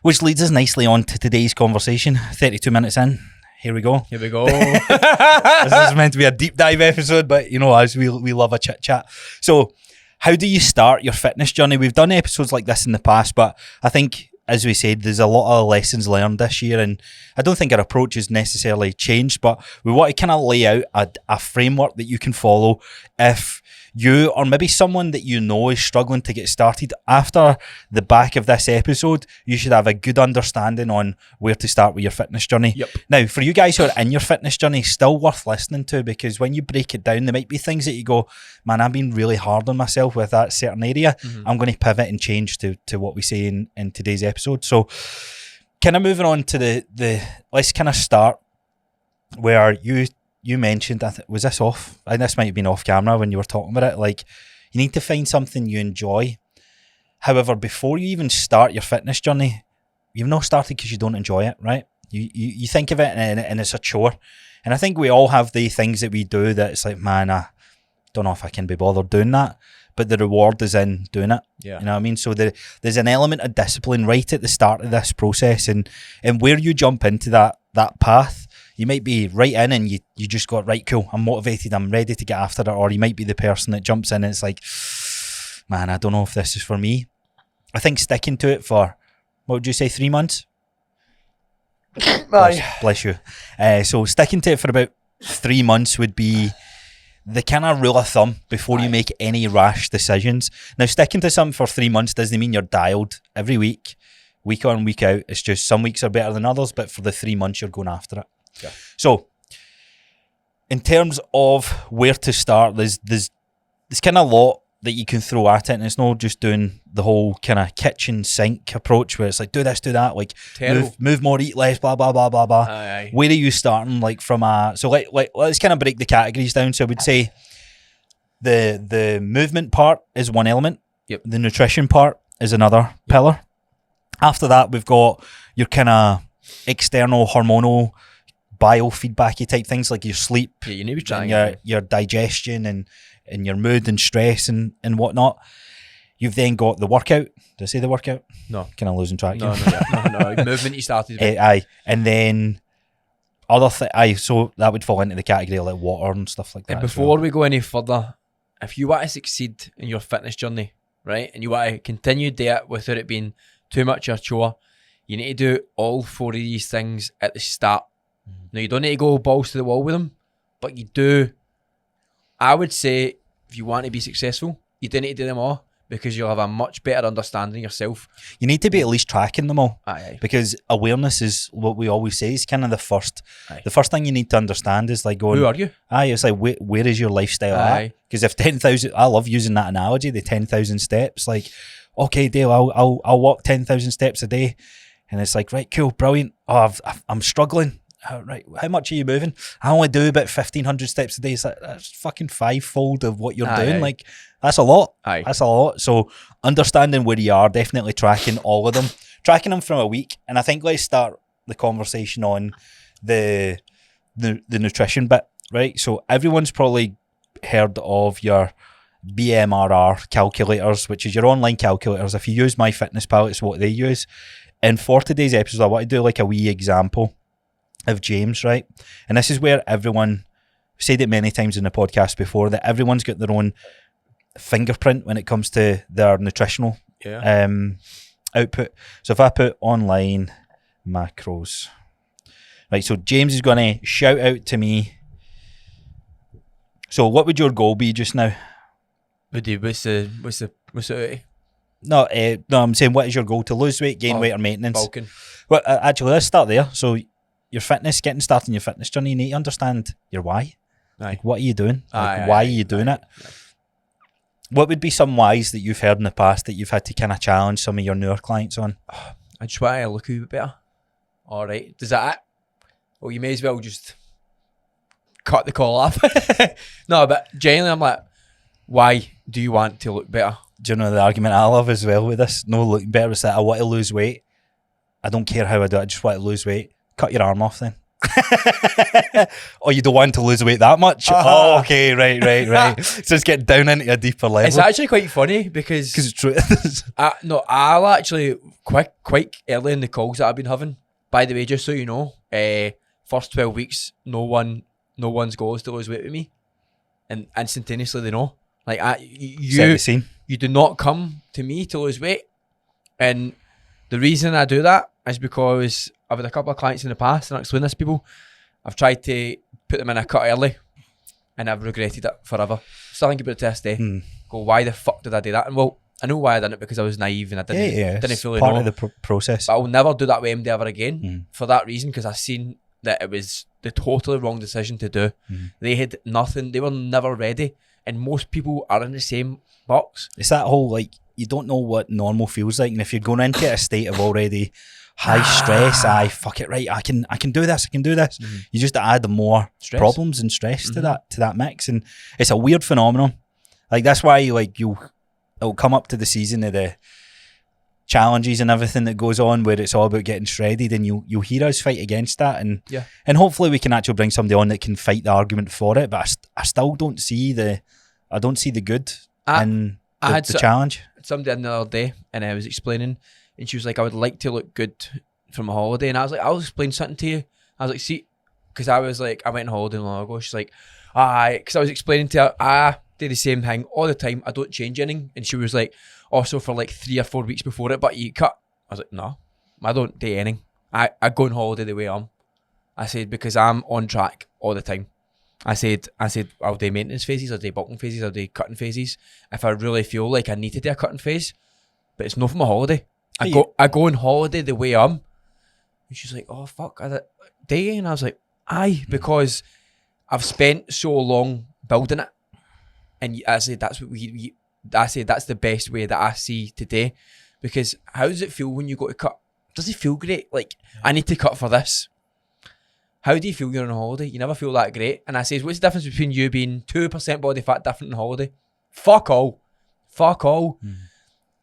Which leads us nicely on to today's conversation. 32 minutes in. Here we go. Here we go. This is meant to be a deep dive episode, but you know, as we love a chit chat. So, how do you start your fitness journey? We've done episodes like this in the past, but I think, as we said, there's a lot of lessons learned this year, and I don't think our approach has necessarily changed, but we want to kind of lay out a framework that you can follow if you, or maybe someone that you know is struggling to get started. After the back of this episode, you should have a good understanding on where to start with your fitness journey. Yep. Now, for you guys who are in your fitness journey, still worth listening to, because when you break it down, there might be things that you go, man, I've been really hard on myself with that certain area. I'm going to pivot and change to what we say in today's episode. So kind of moving on to the let's kind of start where you mentioned, was this off? And this might have been off camera when you were talking about it. Like, you need to find something you enjoy. However, before you even start your fitness journey, you've not started because you don't enjoy it, right? You think of it and it's a chore. And I think we all have the things that we do that it's like, man, I don't know if I can be bothered doing that, but the reward is in doing it. Yeah. You know what I mean? So there's an element of discipline right at the start of this process, and where you jump into that path, you might be right in and you just got, right, cool, I'm motivated, I'm ready to get after it. Or you might be the person that jumps in and it's like, man, I don't know if this is for me. I think sticking to it for, what would you say, 3 months? Bless you. So sticking to it for about 3 months would be the kind of rule of thumb before you make any rash decisions. Now, sticking to something for 3 months doesn't mean you're dialed every week on, week out. It's just some weeks are better than others, but for the 3 months, you're going after it. Yeah. So, in terms of where to start, there's kind of a lot that you can throw at it, and it's not just doing the whole kind of kitchen sink approach where it's like, do this, do that, like move more, eat less, blah blah blah blah blah. Aye. Where are you starting? Like from so let's kind of break the categories down. So I would say the movement part is one element. Yep. The nutrition part is another pillar. After that, we've got your kind of external hormonal biofeedbacky type things like your sleep, you need to be trying and your digestion and your mood and stress and whatnot. You've then got the workout. Did I say the workout? No. Kind of losing track. No. Movement you started with. Aye. And then so that would fall into the category of like water and stuff like that. And before we go any further, if you want to succeed in your fitness journey, right, and you want to continue to do it without it being too much of a chore, you need to do all 4 of these things at the start. Now, you don't need to go balls to the wall with them, but you do. I would say if you want to be successful, you do need to do them all, because you'll have a much better understanding of yourself. You need to be at least tracking them all. Aye. Because awareness is what we always say is kind of the first thing you need to understand is like going, who are you? Aye, it's like where is your lifestyle at? Because if 10,000, I love using that analogy, the 10,000 steps. Like, okay, Dale, I'll walk 10,000 steps a day, and it's like, right, cool, brilliant. Oh, I'm struggling. Right, how much are you moving? I only do about 1,500 steps a day. It's like, that's fucking 5-fold of what you're doing. Like, that's a lot. That's a lot. So understanding where you are, definitely tracking all of them, tracking them from a week. And I think let's start the conversation on the nutrition bit, right? So everyone's probably heard of your BMRR calculators, which is your online calculators. If you use MyFitnessPal, it's what they use. And for today's episode, I want to do like a wee example of James, right? And this is where everyone, I've said it many times in the podcast before, that everyone's got their own fingerprint when it comes to their nutritional output. So if I put online macros, right, so James is going to shout out to me. So what would your goal be just now? What's the No, I'm saying what is your goal? To lose weight, gain weight, or maintenance? bulking. Well, actually, let's start there. So your fitness, getting started in your fitness journey, you need to understand your why. Aye. Like, what are you doing? Aye, Why are you doing it? Aye. What would be some whys that you've heard in the past that you've had to kind of challenge some of your newer clients on? I just want to look a wee bit better. All right, does that it? Well, you may as well just cut the call off. No, but genuinely, I'm like, why do you want to look better? Do you know the argument I love as well with this? No, look better. It's that I want to lose weight. I don't care how I do it. I just want to lose weight. Cut your arm off then. Oh, you don't want to lose weight that much? Oh, okay, right. So it's getting down into a deeper level. It's actually quite funny because it's true. I'll actually quite early in the calls that I've been having. By the way, just so you know, first 12 weeks, no one's goal is to lose weight with me, and instantaneously they know. Like you do not come to me to lose weight, and the reason I do that is because I've had a couple of clients in the past, and I explain this to people. I've tried to put them in a cut early, and I've regretted it forever. Still think about it to this day. Go, why the fuck did I do that? And well, I know why I done it, because I was naive and I didn't fully know. Part of the process. But I'll never do that with MD ever again for that reason, because I seen that it was the totally wrong decision to do. They had nothing. They were never ready, and most people are in the same box. It's that whole, like, you don't know what normal feels like, and if you're going into a state of already high stress, fuck it, right, I can do this, you just add more Stress. problems and stress to that mix, and it's a weird phenomenon. Like, that's why, like, it'll come up to the season of the challenges and everything that goes on, where it's all about getting shredded, and you'll hear us fight against that, and hopefully we can actually bring somebody on that can fight the argument for it. But I still don't see the good in the challenge. Somebody in the other day, and I was explaining, and she was like, I would like to look good from a holiday, and I was like, I'll explain something to you. I was like, see, because I was like, I went on holiday long ago. She's like, because I was explaining to her, I do the same thing all the time, I don't change anything. And she was like, also for like 3 or 4 weeks before it, but you cut. I was like, no, I don't do anything. I go on holiday the way I am. I said, because I'm on track all the time. I said I'll do maintenance phases, I'll do bulking phases, I'll do cutting phases if I really feel like I need to do a cutting phase, but it's not for my holiday. I go on holiday the way I am. And she's like, oh fuck, do you? And I was like, aye, because I've spent so long building it, and I said that's what I said that's the best way that I see today. Because how does it feel when you go to cut? Does it feel great? Like, I need to cut for this. How do you feel you're on a holiday? You never feel that great. And I says, what's the difference between you being 2% body fat different on holiday? Fuck all.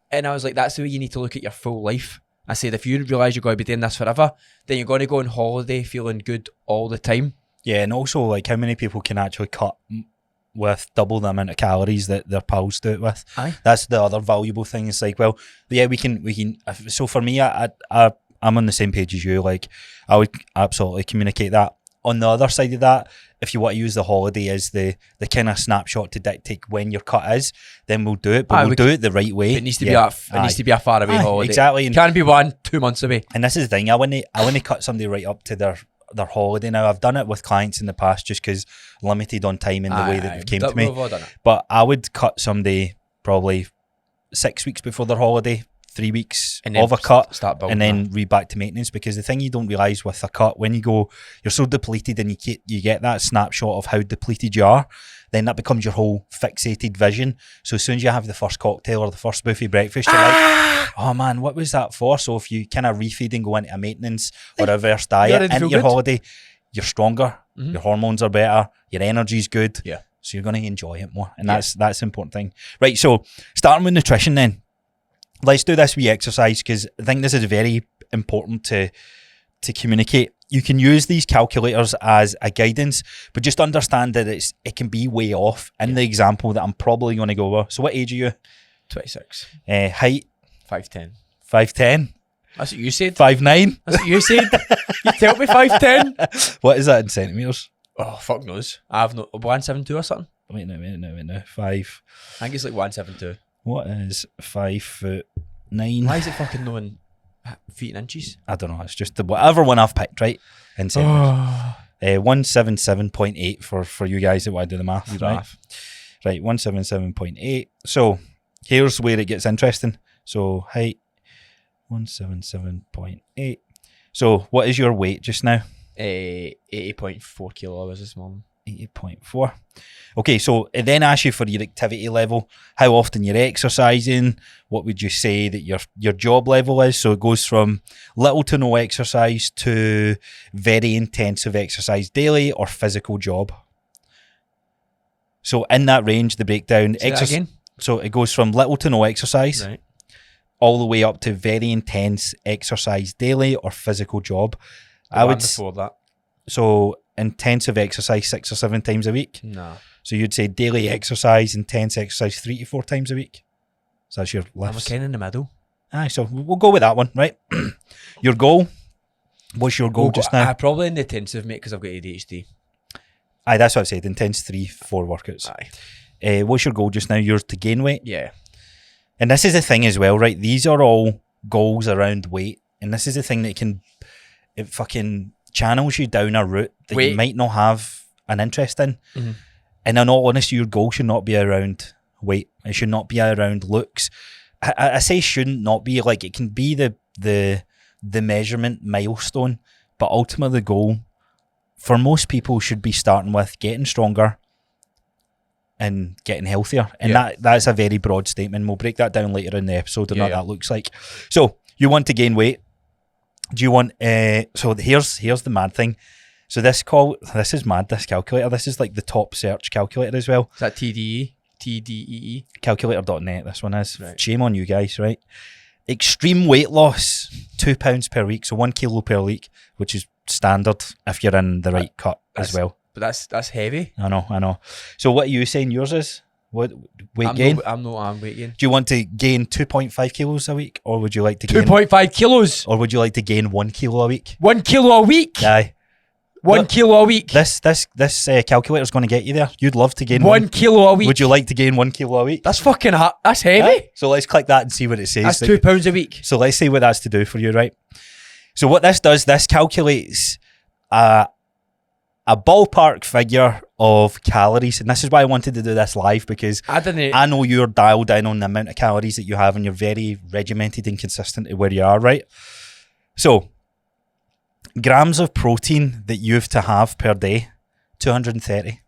And I was like, that's the way you need to look at your full life. I said, if you realise you're going to be doing this forever, then you're going to go on holiday feeling good all the time. Yeah, and also, like, how many people can actually cut with double the amount of calories that their pals do it with? Aye. That's the other valuable thing. It's like, well, yeah, we can. So for me, I'm on the same page as you. Like, I would absolutely communicate that. On the other side of that, if you want to use the holiday as the kind of snapshot to dictate when your cut is, then we'll do it, but we'll do it the right way. It needs to be a far away holiday. Exactly. It can't be 2 months away. And this is the thing, I want to cut somebody right up to their holiday. Now, I've done it with clients in the past just because limited on time in the way that they've came to me. But I would cut somebody probably 6 weeks before their holiday, 3 weeks of a cut, and then read back to maintenance. Because the thing you don't realise with a cut, when you go, you're so depleted and you get that snapshot of how depleted you are, then that becomes your whole fixated vision. So as soon as you have the first cocktail or the first buffet breakfast, you're like, oh man, what was that for? So if you kind of refeed and go into a maintenance or a reverse diet into your holiday, you're stronger, your hormones are better, your energy's good, so you're going to enjoy it more. And that's the important thing. Right, so starting with nutrition then. Let's do this wee exercise, because I think this is very important to communicate. You can use these calculators as a guidance, but just understand that it can be way off in the example that I'm probably going to go over. So what age are you? 26. Height? 5'10". 5'10"? That's what you said. 5'9"? That's what you said. You tell me 5'10". What is that in centimetres? Oh, fuck knows. I've no 172 or something. Wait no. 5. I think it's like 172. What is 5'9"? Why is it fucking knowing feet and inches? I don't know. It's just whatever one I've picked, right? In centimetres. 177.8 for you guys that want to do the math, right? Right, 177.8. So here's where it gets interesting. So height, 177.8. So what is your weight just now? 80.4 kilo hours this morning. 80.4. Okay, so it then asks you for your activity level, how often you're exercising, what would you say that your job level is. So it goes from little to no exercise to very intensive exercise daily or physical job. So in that range, the breakdown, Again? So it goes from little to no exercise, Right. all the way up to very intense exercise daily or physical job. I would before that. So intensive exercise 6 or 7 times a week. No. So you'd say daily exercise, intense exercise 3 to 4 times a week. So that's your I'm lifts. kind of in the middle. Aye, so we'll go with that one, right? Your goal? What's your goal just now? Probably in the intensive, mate, because I've got ADHD. Aye, that's what I said. Intense 3-4 workouts. Aye. What's your goal just now? Yours to gain weight? Yeah. And this is the thing as well, right? These are all goals around weight. And this is the thing that it fucking channels you down a route that you might not have an interest in. Mm-hmm. And in all honesty, your goal should not be around weight. It should not be around looks. I say shouldn't not be, like, it can be the measurement milestone, but ultimately the goal for most people should be starting with getting stronger and getting healthier. And that's a very broad statement. We'll break that down later in the episode and what that looks like. So you want to gain weight. Do you want so here's the mad thing. So this is mad, this calculator. This is like the top search calculator as well. Is that TDEE? TDEE? Calculator.net, this one is. Right. Shame on you guys, right? Extreme weight loss, 2 pounds per week, so 1 kilo per week, which is standard if you're in the right cut as well. But that's heavy. I know. So what are you saying yours is? What weight gain? I'm weight gain. Do you want to gain 2.5 kilos a week, or would you like to gain 2.5 kilos? Or would you like to gain 1 kilo a week? 1 kilo a week? Aye. 1 kilo a week? This calculator's going to get you there. You'd love to gain 1 kilo a week? Would you like to gain 1 kilo a week? That's fucking that's heavy. Aye. So let's click that and see what it says. That's £2 a week. So let's see what that's to do for you, right? So what this does, this calculates a ballpark figure of calories, and this is why I wanted to do this live, because I know you're dialed in on the amount of calories that you have, and you're very regimented and consistent at where you are, right? So grams of protein that you have to have per day, 230.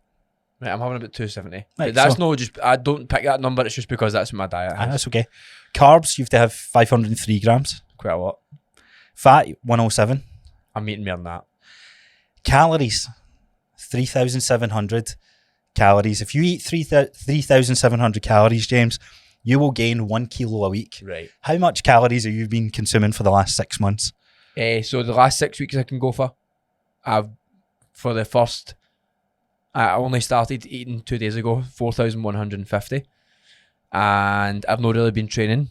Right, I'm having about 270. Right, but that's not just, I don't pick that number, it's just because that's my diet. That's okay. Carbs, you have to have 503 grams. Quite a lot. Fat, 107. I'm eating more than that. Calories, 3,700 calories. If you eat 3,700 calories, James, you will gain 1 kilo a week. Right. How much calories have you been consuming for the last 6 months? So the last 6 weeks I can go for. For the first, I only started eating 2 days ago, 4,150. And I've not really been training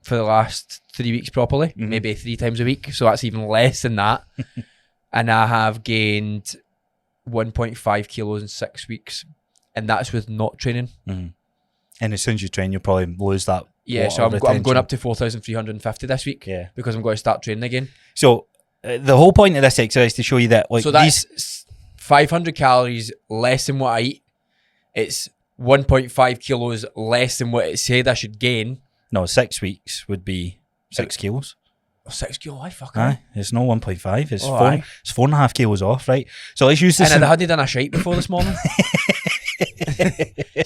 for the last 3 weeks properly, maybe 3 times a week. So that's even less than that. And I have gained 1.5 kilos in 6 weeks. And that's with not training. Mm-hmm. And as soon as you train, you'll probably lose that. Yeah, so I'm going up to 4,350 this week. Yeah. Because I'm going to start training again. So the whole point of this exercise is to show you that, like, so that's 500 calories less than what I eat. It's 1.5 kilos less than what it said I should gain. No, 6 weeks would be 6 kilos. 6 kilos, I fucking. Aye, it's no 1.5. It's aye. It's 4.5 kilos off, right? So let's use this. And I hadn't done a shite before this morning.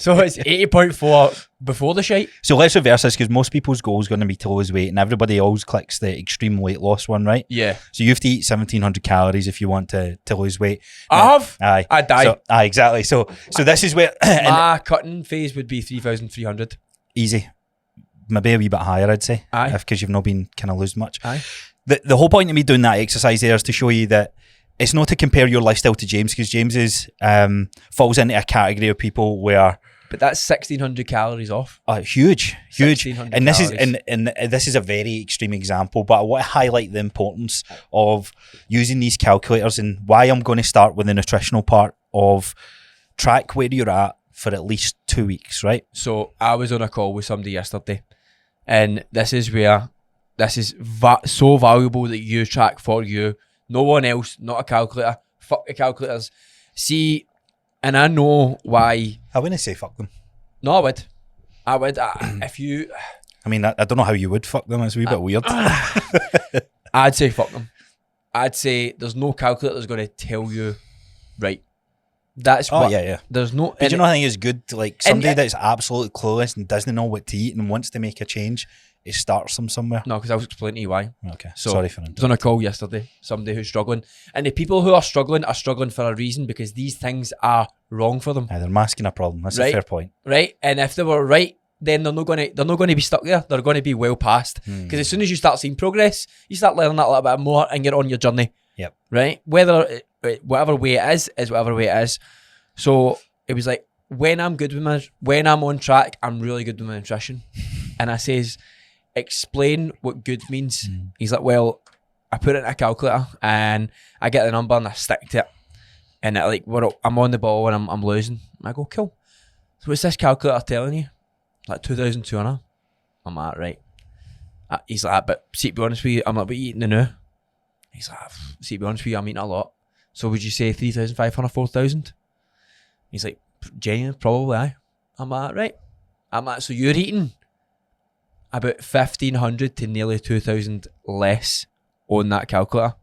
So it's 80.4 before the shite. So let's reverse this, because most people's goal is going to be to lose weight, and everybody always clicks the extreme weight loss one, right? Yeah. So you have to eat 1,700 calories if you want to lose weight. I have? Aye. I die. So, aye, exactly. So this is where... My cutting phase would be 3,300. Easy. Maybe a wee bit higher, I'd say. Aye. Because you've not been kind of losing much. Aye. The whole point of me doing that exercise there is to show you that it's not to compare your lifestyle to James, because James falls into a category of people where... But that's 1,600 calories off. Huge. And this is calories. and this is a very extreme example, but I want to highlight the importance of using these calculators, and why I'm going to start with the nutritional part of track where you're at for least 2 weeks, right? So I was on a call with somebody yesterday, and this is where this is so valuable that you track for you. No one else, not a calculator. Fuck the calculators. See, and I know why. I wouldn't say fuck them. No, I would. If you... I mean, I don't know how you would fuck them. It's a wee bit weird. I'd say fuck them. I'd say there's no calculator that's going to tell you, right. That's Oh what. yeah. There's no. But you know, I think it's good to, like, somebody and- that's absolutely clueless and doesn't know what to eat and wants to make a change. It starts them somewhere. No, because I was explaining to you why. Okay, So, sorry for I was on a call yesterday, somebody who's struggling. And the people who are struggling for a reason, because these things are wrong for them. they're masking a problem. That's a Right. fair point. Right? And if they were right, then they're not gonna be stuck there. They're gonna be well past. Because as soon as you start seeing progress, you start learning that a little bit more and you're on your journey. Yep. Right? Whatever way it is whatever way it is. So it was like, when I'm on track, I'm really good with my nutrition. And I says, explain what good means. He's like, well, I put it in a calculator and I get the number and I stick to it. And I'm on the ball and I'm losing. And I go, cool. So what's this calculator telling you? Like 2,200. I'm like, right. He's like, but see, to be honest with you, I'm like, what are you eating now? He's like, see, to be honest with you, I'm eating a lot. So would you say 3,500, 4,000? He's like, genuine, probably, aye. I'm like, right. I'm like, so you're eating about 1,500 to nearly 2,000 less on that calculator.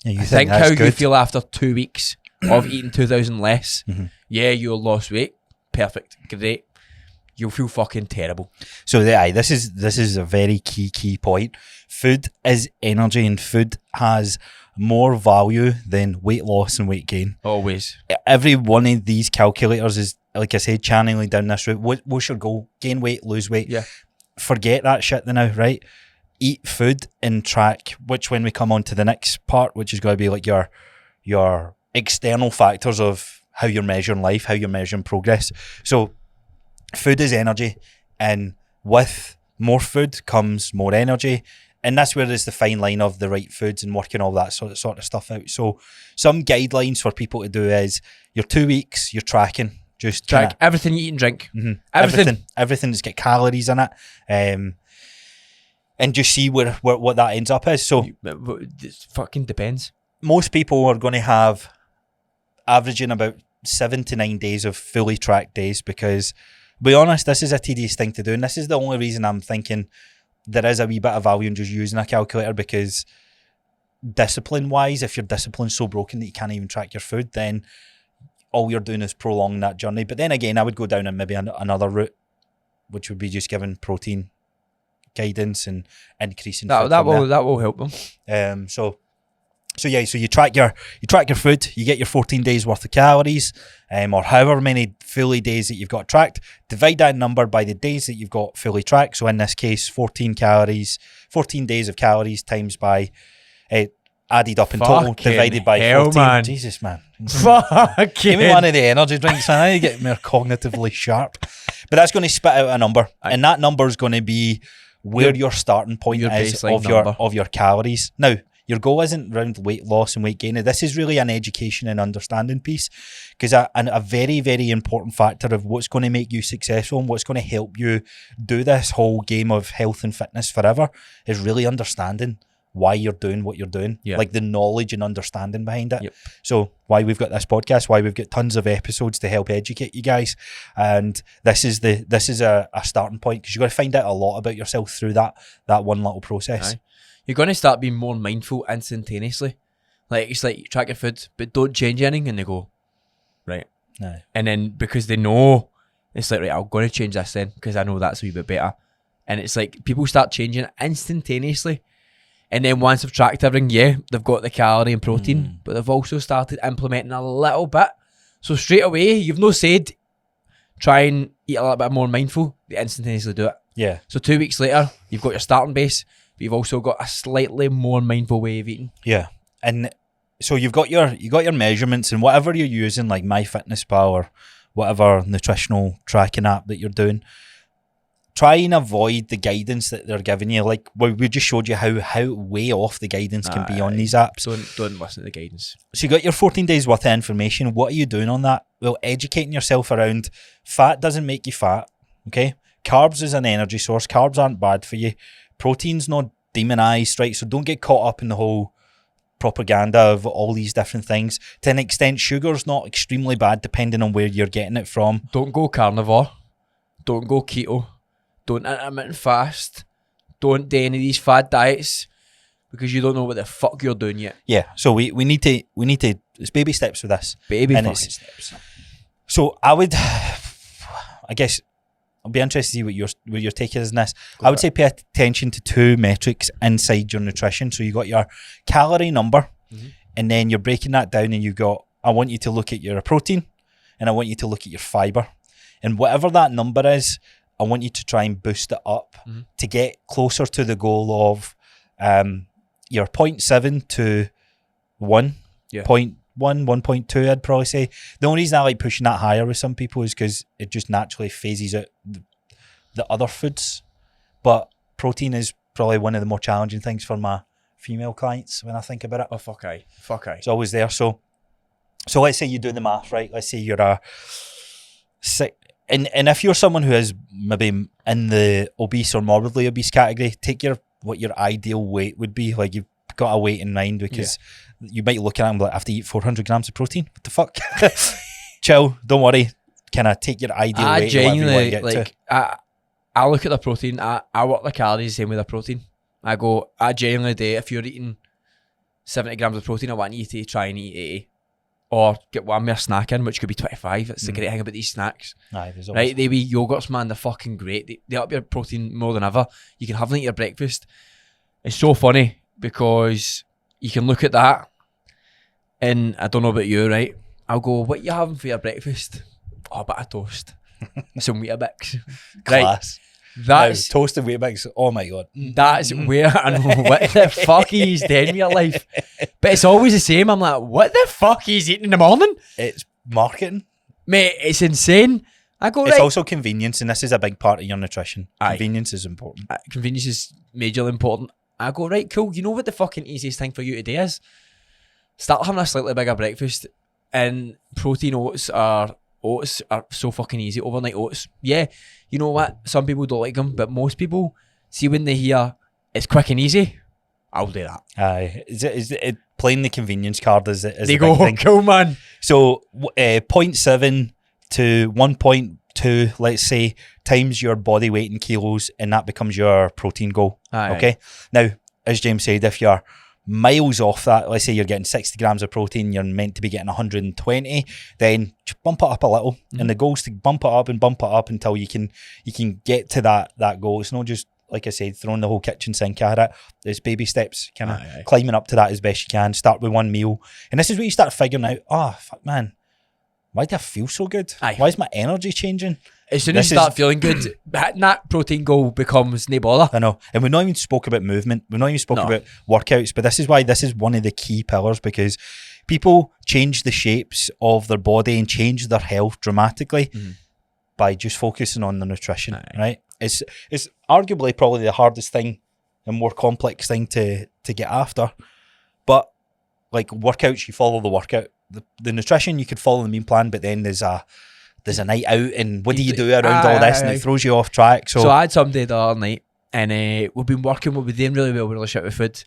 Yeah, you Think that's how good? you feel after 2 weeks of eating 2,000 less. Mhm. Yeah, you lost weight. Perfect. Great. You'll feel fucking terrible. So this is a very key point. Food is energy, and food has more value than weight loss and weight gain. Always. Every one of these calculators is, like I said, channeling down this route. What's your goal? Gain weight, lose weight. Yeah. Forget that shit now, right? Eat food and track, which when we come on to the next part, which is going to be like your external factors of how you're measuring life, how you're measuring progress. So food is energy, and with more food comes more energy. And that's where there's the fine line of the right foods and working all that sort of stuff out. So some guidelines for people to do is your 2 weeks, you're tracking. Just Track everything you eat and drink. Everything that's got calories in it. And just see what that ends up as. So It fucking depends. most people are going to have averaging about 7 to 9 days of fully tracked days, because, to be honest, this is a tedious thing to do. And this is the only reason I'm thinking there is a wee bit of value in just using a calculator, because discipline-wise, if your discipline's so broken that you can't even track your food, then all you're doing is prolonging that journey. But then again, I would go down and maybe another route, which would be just giving protein guidance and increasing That will help them. So you track your food, you get your 14 days worth of calories, or however many fully days that you've got tracked. Divide that number by the days that you've got fully tracked. So in this case, 14 days of calories times by added up in total, Fucking divided by hell, 14. man. Jesus, man. Fucking. Give me one of the energy drinks, man. I need to get more cognitively sharp. But that's going to spit out a number, and that number is going to be where your starting point your is baseline of your calories. Now, your goal isn't around weight loss and weight gain. This is really an education and understanding piece, because a very, very important factor of what's going to make you successful and what's going to help you do this whole game of health and fitness forever is really understanding why you're doing what you're doing, like the knowledge and understanding behind it. So why we've got this podcast, why we've got tons of episodes to help educate you guys, and this is a starting point, because you've got to find out a lot about yourself through that one little process. Aye. You're going to start being more mindful instantaneously. Like, it's like you track your food, but don't change anything, and they go, right. Aye. And then because they know, it's like, right, I'm going to change this then, because I know that's a wee bit better. And it's like people start changing it instantaneously. And then once they've tracked everything, they've got the calorie and protein, but they've also started implementing a little bit. So straight away, you've no said, try and eat a little bit more mindful. They instantaneously do it. Yeah. So 2 weeks later, you've got your starting base, but you've also got a slightly more mindful way of eating. Yeah. And so you got your measurements, and whatever you're using, like MyFitnessPal or whatever nutritional tracking app that you're doing, try and avoid the guidance that they're giving you. Like, we just showed you how way off the guidance can be on these apps. Don't listen to the guidance. So you got your 14 days worth of information. What are you doing on that? Well, educating yourself around fat doesn't make you fat, okay? Carbs is an energy source. Carbs aren't bad for you. Protein's not demonized, right? So don't get caught up in the whole propaganda of all these different things. To an extent, sugar's not extremely bad depending on where you're getting it from. Don't go carnivore. Don't go keto. Don't intermittent fast. Don't do any of these fad diets. because you don't know what the fuck you're doing yet. Yeah. So we need to it's baby steps with this. Baby And fucking it's- steps. So I guess I'll be interested to see what your take is in this. I would say pay attention to two metrics inside your nutrition. So you got your calorie number, and then you're breaking that down, and I want you to look at your protein, and I want you to look at your fiber, and whatever that number is, I want you to try and boost it up to get closer to the goal of your 0.7 to 1, Yeah. 0.1, 1.2, I'd probably say. The only reason I like pushing that higher with some people is because it just naturally phases out the other foods. But protein is probably one of the more challenging things for my female clients when I think about it. Oh, fuck aye. Fuck aye. It's always there. So let's say you do the math, right? Let's say you're a sick, and if you're someone who is maybe in the obese or morbidly obese category, take what your ideal weight would be. Like, you've got a weight in mind, because you might look at it and be like, I have to eat 400 grams of protein. What the fuck? Chill, don't worry. Kind of take your ideal I weight. Whatever you want to genuinely, get to. I look at the protein, I work the calories the same with the protein. I genuinely do, if you're eating 70 grams of protein, I want you to try and eat 80. Or get one more snack in, which could be 25. That's the great thing about these snacks. Aye, there's always- Right, they be yogurts, man, they're fucking great. They up your protein more than ever. You can have them at your breakfast. It's so funny because you can look at that, and I don't know about you, right? I'll go, what you having for your breakfast? Oh, a bit of toast. Some Weetabix. Right, Class. that's Now, toasted Weetabix. Oh my god. that's where I know what the fuck he's doing with your life. But it's always the same. I'm like, what the fuck he's eating in the morning? It's marketing. Mate, it's insane. I go, It's right. also convenience, and this is a big part of your nutrition. Aye. Convenience is important. Convenience is majorly important. I go, right, cool. You know what the fucking easiest thing for you to do is? Start having a slightly bigger breakfast, and protein oats are so fucking easy. Overnight oats. Yeah, you know what? Some people don't like them, but most people, see when they hear it's quick and easy, I'll do that. Aye. Is it playing the convenience card is They the go, big thing. cool, man. So 0.7 to 1.2, let's say, times your body weight in kilos, and that becomes your protein goal. Aye, Okay. Now, as James said, if you're miles off that, let's say you're getting 60 grams of protein, you're meant to be getting 120, then just bump it up a little. And the goal is to bump it up until you can get to that goal. It's not just, like I said, throwing the whole kitchen sink at it. There's baby steps, kind of Aye. climbing up to that as best you can. Start with one meal. And this is where you start figuring out, oh, fuck, man, why do I feel so good? Aye. Why is my energy changing? As soon as This you start is- feeling good, hitting that protein goal becomes no bother. I know. And we've not even spoke about movement. We've not even spoke No. about workouts. But this is why this is one of the key pillars, because people change the shapes of their body and change their health dramatically by just focusing on the nutrition, Aye. right? It's arguably probably the hardest thing and more complex thing to get after. But like workouts, you follow the workout. The nutrition, you could follow the meal plan, but then there's a night out, and what do you do around all this, and it throws you off track. So I had somebody the other night, and we've been working, we've been doing really well with relationship with food.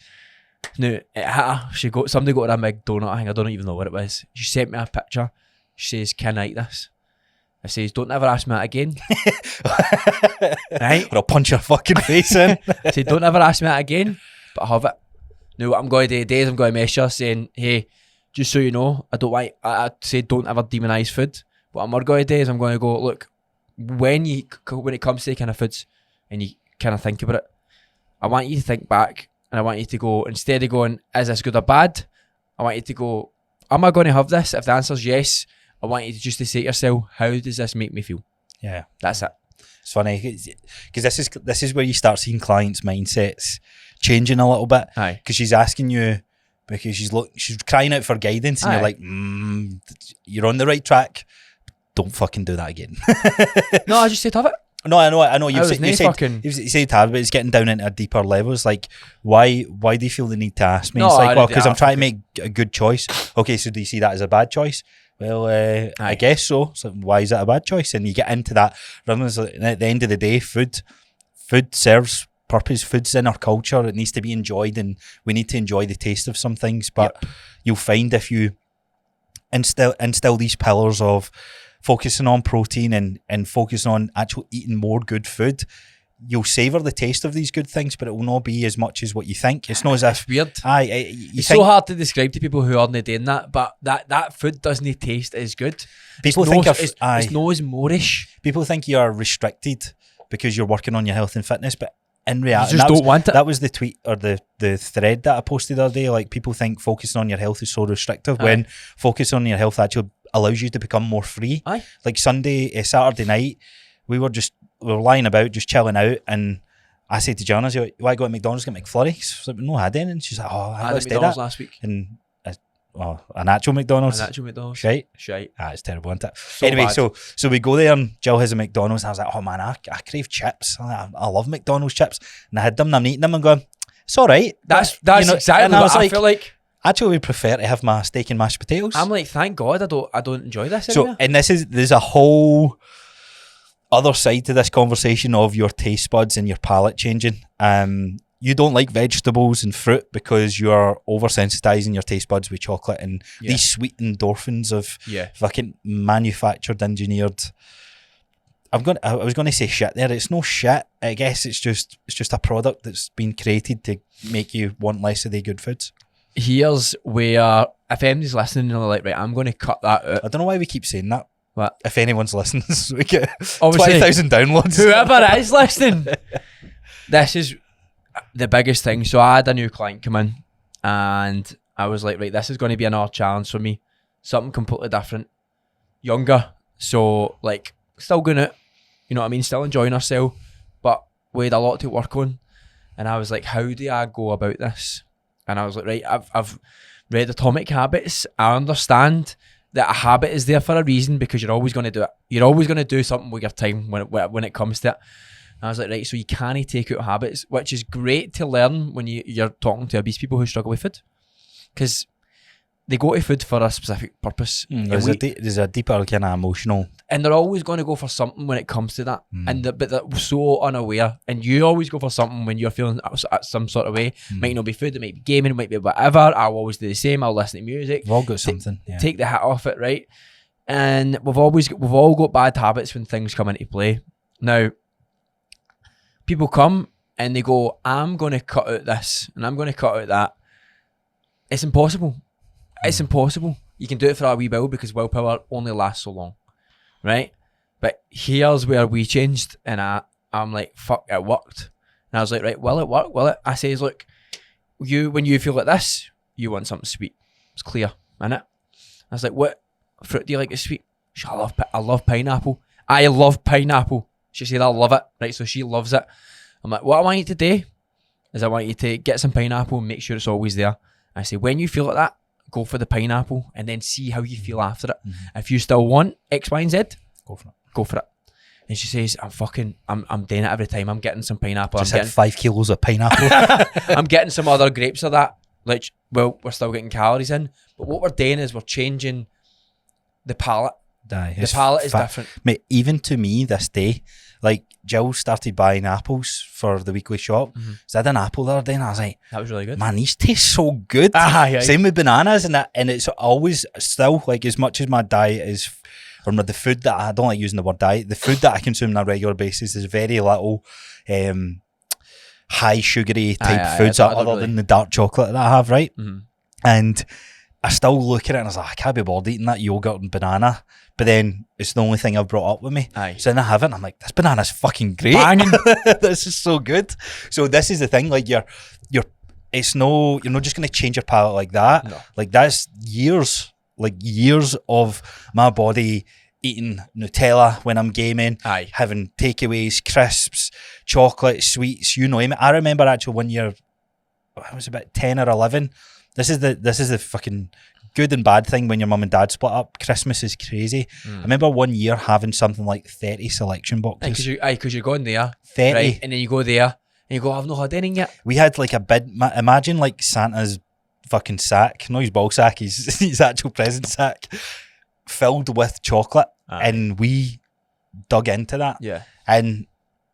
Now, it hit her. Somebody got her a big donut, I think, I don't even know what it was. She sent me a picture. She says, can I eat this? I says, don't ever ask me that again. Right? Or I'll punch your fucking face in. I said, don't ever ask me that again, but I have it. Now, what I'm going to do today is I'm going to message her saying, hey, just so you know, I said don't ever demonise food. What I'm going to do is I'm going to go, look, when it comes to kind of foods and you kind of think about it, I want you to think back, and I want you to go, instead of going, is this good or bad? I want you to go, am I going to have this? If the answer is yes, I want you to just to say to yourself, how does this make me feel? Yeah. That's it. It's funny because this is where you start seeing clients' mindsets changing a little bit. Aye. Because she's asking you, because she's crying out for guidance, and Aye. you're like, you're on the right track. Don't fucking do that again. No, I just said have it. No, I know. I was nae fucking- You said hard, but it's getting down into deeper levels. Like, why do you feel the need to ask me? No, It's like, I well, did- because I I'm trying to make a good choice. Okay, so do you see that as a bad choice? Well, I Aye. guess so. So why is that a bad choice? And you get into that. At the end of the day, food serves purpose. Food's in our culture. It needs to be enjoyed, and we need to enjoy the taste of some things. But you'll find if you instill these pillars of focusing on protein and focusing on actual eating more good food, you'll savour the taste of these good things, but it will not be as much as what you think. It's not as if... It's weird. It's so hard to describe to people who aren't doing that, but that food doesn't taste as good. People think it's not as moreish. People think you are restricted because you're working on your health and fitness, but in reality, you just don't want it. That was the tweet or the thread that I posted the other day. Like, people think focusing on your health is so restrictive when focusing on your health actually allows you to become more free. Aye. Like Saturday night, we were lying about, just chilling out, and I said to Jana, "You want to go to McDonald's get McFlurry?" She's like, "No, I had any." And she's like, "Oh, I had let's do McDonald's that." last week. And an actual McDonald's. Shite. It's terrible, isn't it? So anyway, bad. so we go there and Jill has a McDonald's and I was like, oh man, I crave chips. I love McDonald's chips. And I had them and I'm eating them and going, it's all right. That's exactly and I was what I like, feel like. Actually, we prefer to have my steak and mashed potatoes. I'm like, thank God I don't enjoy this So, anymore. and there's a whole other side to this conversation of your taste buds and your palate changing. You don't like vegetables and fruit because you're oversensitizing your taste buds with chocolate and these sweet endorphins of fucking manufactured, engineered. I was going to say shit there. It's no shit. I guess it's just a product that's been created to make you want less of the good foods. Here's where, if anybody's listening and they're like, right, I'm going to cut that out. I don't know why we keep saying that. What? If anyone's listening, we get Obviously, 20,000 downloads. Whoever is listening, this is the biggest thing. So I had a new client come in and I was like, right, this is going to be another challenge for me. Something completely different. Younger. So like still going to, you know what I mean? Still enjoying herself, but we had a lot to work on. And I was like, how do I go about this? And I was like, right, I've read Atomic Habits. I understand that a habit is there for a reason because you're always going to do it. You're always going to do something with your time when it comes to it. And I was like, right, so you can't take out habits, which is great to learn when you're talking to obese people who struggle with food. Because they go to food for a specific purpose. There's a deeper kind of emotional... And they're always going to go for something when it comes to that. But they're so unaware. And you always go for something when you're feeling some sort of way. Might not be food, it might be gaming, it might be whatever. I'll always do the same. I'll listen to music. We've all got something. Take the hat off it, right? And we've all got bad habits when things come into play. Now, people come and they go, I'm going to cut out this and I'm going to cut out that. It's impossible. It's impossible. You can do it for a wee while because willpower only lasts so long, right? But here's where we changed and I'm like, fuck, it worked. And I was like, right, will it work? Will it? I says, look, when you feel like this, you want something sweet. It's clear, innit? I was like, what fruit do you like is sweet? She, I love pineapple. I love pineapple. She said, I love it. Right, so she loves it. I'm like, what I want you to do is I want you to get some pineapple and make sure it's always there. I say, when you feel like that, go for the pineapple and then see how you feel after it. If you still want X, Y, and Z, go for it. And she says, I'm doing it every time. I'm getting some pineapple. Just had 5 kilos of pineapple. I'm getting some other grapes of that. Like, well, we're still getting calories in. But what we're doing is we're changing the palate. The palate is different. Mate, even to me this day, like Jill started buying apples for the weekly shop. So I had an apple the other day and I was like, that was really good. Man, these taste so good. Same with bananas and it's always still like as much as my diet is, or the food that I don't like using the word diet, the food that I consume on a regular basis is very little high sugary type foods other than the dark chocolate that I have, right? And I still look at it and I was like, I can't be bothered eating that yogurt and banana. But then it's the only thing I've brought up with me. So then I have it and I'm like, this banana's fucking great. This is so good. So this is the thing, like you're not just going to change your palate like that. No. Like that's years of my body eating Nutella when I'm gaming, having takeaways, crisps, chocolate, sweets, you know. I remember actually one year, I was about 10 or 11. This is the fucking good and bad thing when your mum and dad split up. Christmas is crazy. I remember one year having something like 30 selection boxes. Because you're going there, 30, right? And then you go there and you go, I've not had anything yet. We had like a bid. Imagine like Santa's fucking sack, not his ball sack, his actual present sack, filled with chocolate, and we dug into that. Yeah, and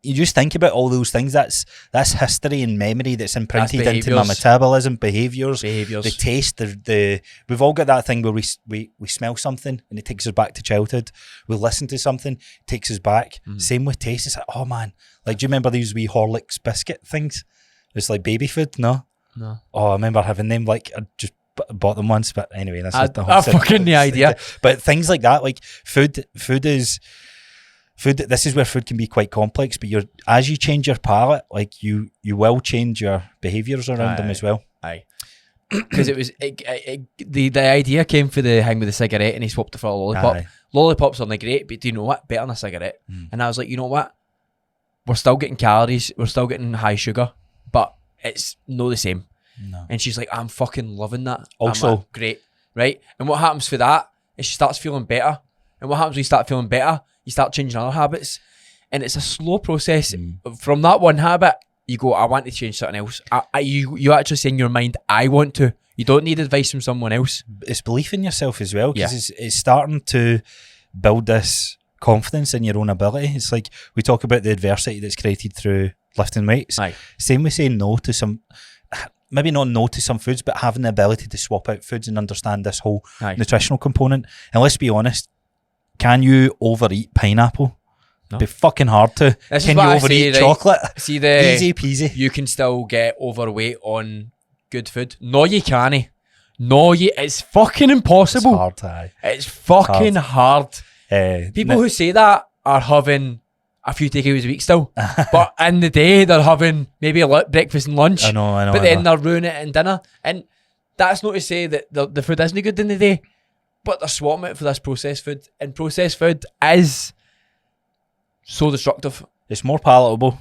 you just think about all those things. That's history and memory that's imprinted into my behaviours. metabolism, behaviours, Behaviours. the taste. The we've all got that thing where we smell something and it takes us back to childhood. We listen to something, it takes us back. Same with taste. It's like, oh man, like do you remember these wee Horlicks biscuit things? It's like baby food. No. Oh, I remember having them. Like I just bought them once, but anyway, that's just the whole. I've fucking no idea. But things like that, like food is. Food. This is where food can be quite complex, but as you change your palate, like you will change your behaviours around them as well. Aye, because the idea came for the hang with the cigarette, and he swapped it for a lollipop. Aye. Lollipops aren't great, but do you know what? Better than a cigarette. And I was like, you know what? We're still getting calories, we're still getting high sugar, but it's not the same. No. And she's like, I'm fucking loving that. Also, I'm like, great, right? And what happens for that is she starts feeling better. And what happens when you start feeling better? You start changing other habits, and it's a slow process. From that one habit, you go, I want to change something else. You actually say in your mind, I want to. You don't need advice from someone else. It's belief in yourself as well, because it's starting to build this confidence in your own ability. It's like we talk about the adversity that's created through lifting weights. Aye. Same with saying no to some, maybe not no to some foods, but having the ability to swap out foods and understand this whole nutritional component. And let's be honest, can you overeat pineapple? No. Be fucking hard to. This Can is you what I overeat say, chocolate? See Easy peasy. You can still get overweight on good food. No, you can't. No, it's fucking impossible. It's hard, aye. It's fucking hard. People who say that are having a few takeaways a week still, but in the day they're having maybe a breakfast and lunch. I know. But then they're ruining it in dinner, and that's not to say that the food isn't good in the day. But they're swapping it for this processed food, and processed food is so destructive. It's more palatable.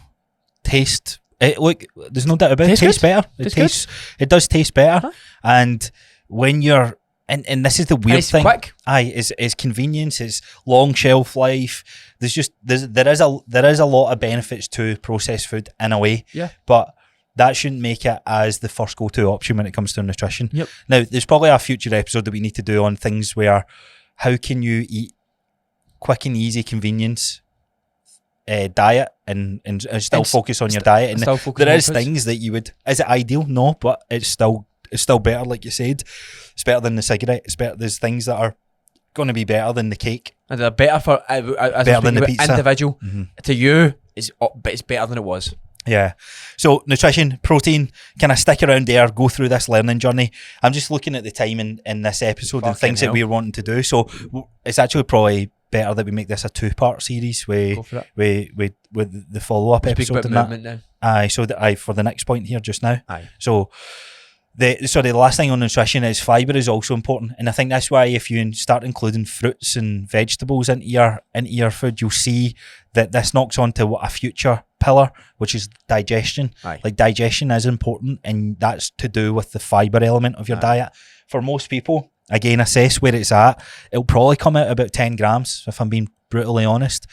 Taste. Look, there's no doubt about it. It tastes better. It does taste better. And when you're, and this is the weird thing. Quick. Aye, it's convenience. It's long shelf life. There is a lot of benefits to processed food in a way. Yeah. But that shouldn't make it as the first go-to option when it comes to nutrition. Yep. Now, there's probably a future episode that we need to do on things where how can you eat quick and easy convenience diet and still focus on your diet. And there is things that you would, is it ideal? No, but it's still better, like you said. It's better than the cigarette. It's better. There's things that are going to be better than the cake. And they're better for better than the pizza. Individual. To you, but it's better than it was. Yeah. So nutrition, protein, kind of stick around there, go through this learning journey. I'm just looking at the time in this episode and things that we're wanting to do. So it's actually probably better that we make this a 2-part series with the follow-up episode. Speak about movement now. Aye, so for the next point here just now. Aye. So the last thing on nutrition is fibre is also important, and I think that's why if you start including fruits and vegetables into your food, you'll see that this knocks onto a future pillar, which is digestion. Aye. Like digestion is important, and that's to do with the fibre element of your diet. For most people, again, assess where it's at. It'll probably come out about 10 grams, if I'm being brutally honest.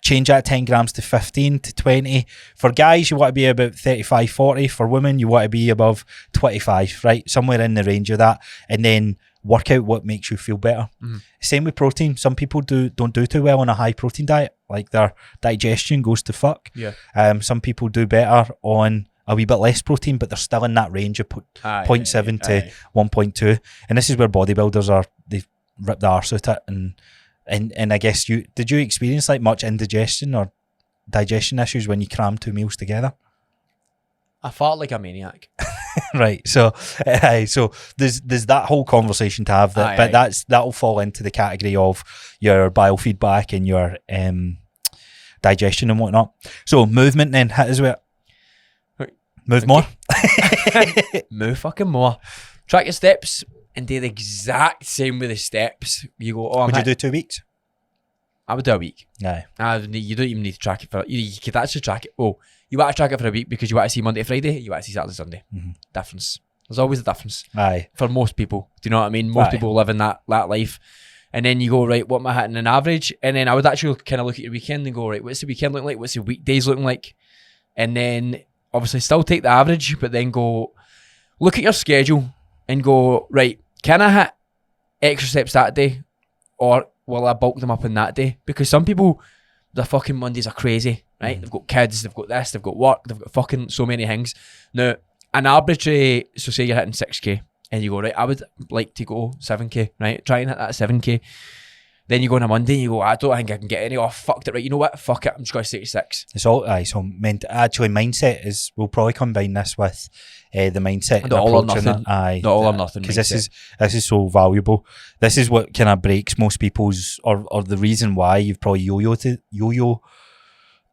Change that 10 grams to 15 to 20. For guys, you want to be about 35, 40. For women, you want to be above 25, right? Somewhere in the range of that. And then work out what makes you feel better. Same with protein. Some people don't do too well on a high protein diet. Like their digestion goes to fuck. Yeah. Some people do better on a wee bit less protein, but they're still in that range of 0.7 to 1.2. And this is where bodybuilders they rip the arse out it. And I guess did you experience like much indigestion or digestion issues when you crammed 2 meals together? I felt like a maniac. Right. So there's that whole conversation to have, that'll fall into the category of your biofeedback and your digestion and whatnot. So movement then, hit us with it. Move more. Move fucking more. Track your steps and do the exact same with the steps. You go, would you do 2 weeks? I would do a week. Aye. You don't even need to track it for. You could actually track it. Oh, you want to track it for a week because you want to see Monday to Friday. You want to see Saturday Sunday. Difference. There's always a difference. Aye. For most people, do you know what I mean? Most people live in that life, and then you go, right, what am I hitting an average? And then I would actually kind of look at your weekend and go, right, what's the weekend looking like? What's the weekdays looking like? And then obviously still take the average, but then go look at your schedule and go, right, can I hit extra steps that day, or will I bulk them up in that day? Because some people the fucking Mondays are crazy, right? They've got kids, they've got this, they've got work, they've got fucking so many things. Now, an arbitrary, so say you're hitting 6k and you go, right, I would like to go 7k, right? Try and hit that 7k. Then you go on a Monday and you go, I don't think I can get any off. Fucked it, right? You know what? Fuck it. I'm just going to stay to 6. It's all actually mindset is. We'll probably combine this with the mindset. The all or nothing. The all or nothing. Because this is so valuable. This is what kind of breaks most people's, or the reason why you've probably yo-yo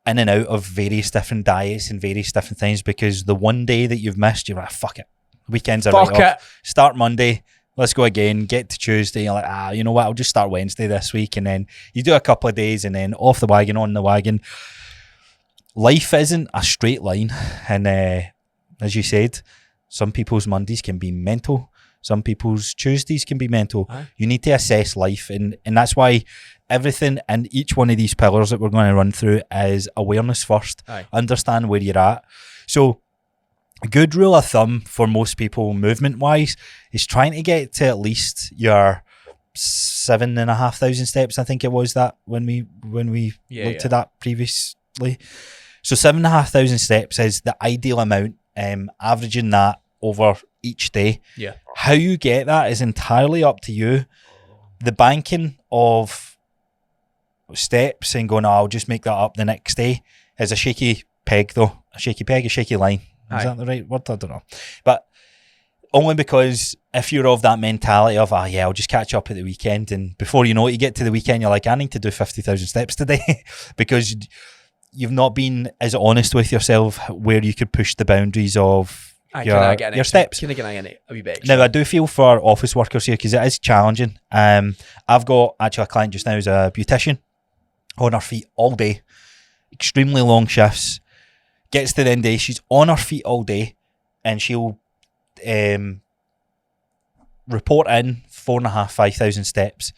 in and out of various different diets and various different things, because the one day that you've missed, you're like, fuck it. Weekends are Fuck right it. off. Start Monday. Let's go again. Get to Tuesday. You're like, you know what? I'll just start Wednesday this week. And then you do a couple of days and then off the wagon, on the wagon. Life isn't a straight line. And as you said, some people's Mondays can be mental. Some people's Tuesdays can be mental. Aye. You need to assess life. And that's why everything in each one of these pillars that we're going to run through is awareness first. Aye. Understand where you're at. So a good rule of thumb for most people, movement-wise, is trying to get to at least your 7,500 steps. I think it was that when we looked at that previously. So 7,500 steps is the ideal amount. Averaging that over each day. Yeah. How you get that is entirely up to you. The banking of steps and going, I'll just make that up the next day is a shaky peg, though. A shaky peg, a shaky line. Is that the right word? I don't know. But only because if you're of that mentality of, I'll just catch up at the weekend, and before you know it, you get to the weekend, you're like, I need to do 50,000 steps today because you've not been as honest with yourself where you could push the boundaries of your steps. Can I get a wee bit extra? Now, I do feel for office workers here because it is challenging. I've got actually a client just now who's a beautician on her feet all day, extremely long shifts. Gets to the end of the day, she's on her feet all day, and she'll report in 4,500-5,000 steps.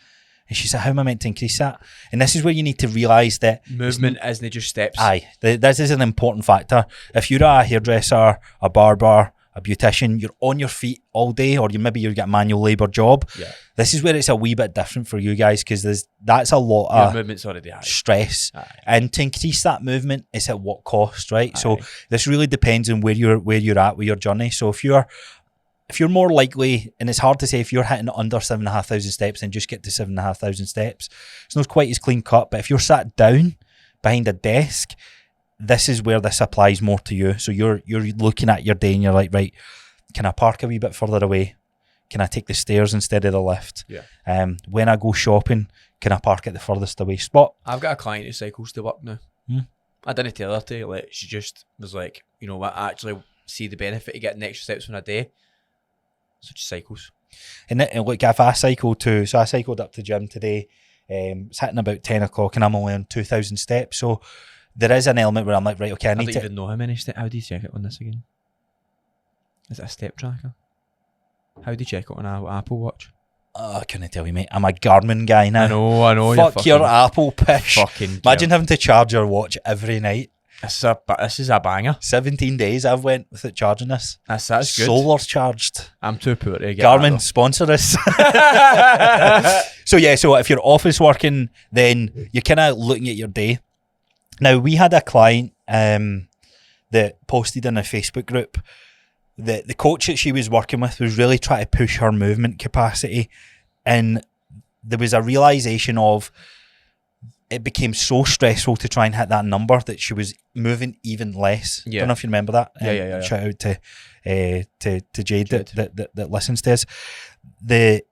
And she said, how am I meant to increase that? And this is where you need to realise that movement isn't just steps. This is an important factor. If you're a hairdresser, a barber, a beautician, you're on your feet all day, or maybe you get a manual labour job. Yeah. This is where it's a wee bit different for you guys, because that's a lot of movement's already high. Stress. Aye. And to increase that movement, it's at what cost, right? Aye. So this really depends on where you're at with your journey. So if you're more likely, and it's hard to say if you're hitting under 7,500 steps and just get to 7,500 steps, it's not quite as clean cut. But if you're sat down behind a desk, this is where this applies more to you. So you're looking at your day and you're like, right, can I park a wee bit further away? Can I take the stairs instead of the lift? Yeah. When I go shopping, can I park at the furthest away spot? I've got a client who cycles to work now. I didn't tell her to. Like, she just was like, you know what, I actually see the benefit of getting extra steps in a day. So she cycles. And look, if I cycled I cycled up to gym today. It's hitting about 10 o'clock and I'm only on 2,000 steps. So there is an element where I'm like, right, okay, I don't even know how many steps. How do you check it on this again? Is it a step tracker? How do you check it on our Apple Watch? I couldn't tell you, mate. I'm a Garmin guy now. I know. Fuck your Apple pish. Imagine having to charge your watch every night. This is a banger. 17 days I've went without charging this. That's good. Solar charged. I'm too poor to get Garmin, sponsor us. So if you're office working, then you're kind of looking at your day. Now, we had a client that posted in a Facebook group that the coach that she was working with was really trying to push her movement capacity, and there was a realisation of it became so stressful to try and hit that number that she was moving even less. Yeah. Don't know if you remember that. Yeah. Shout out to Jade. That listens to us. The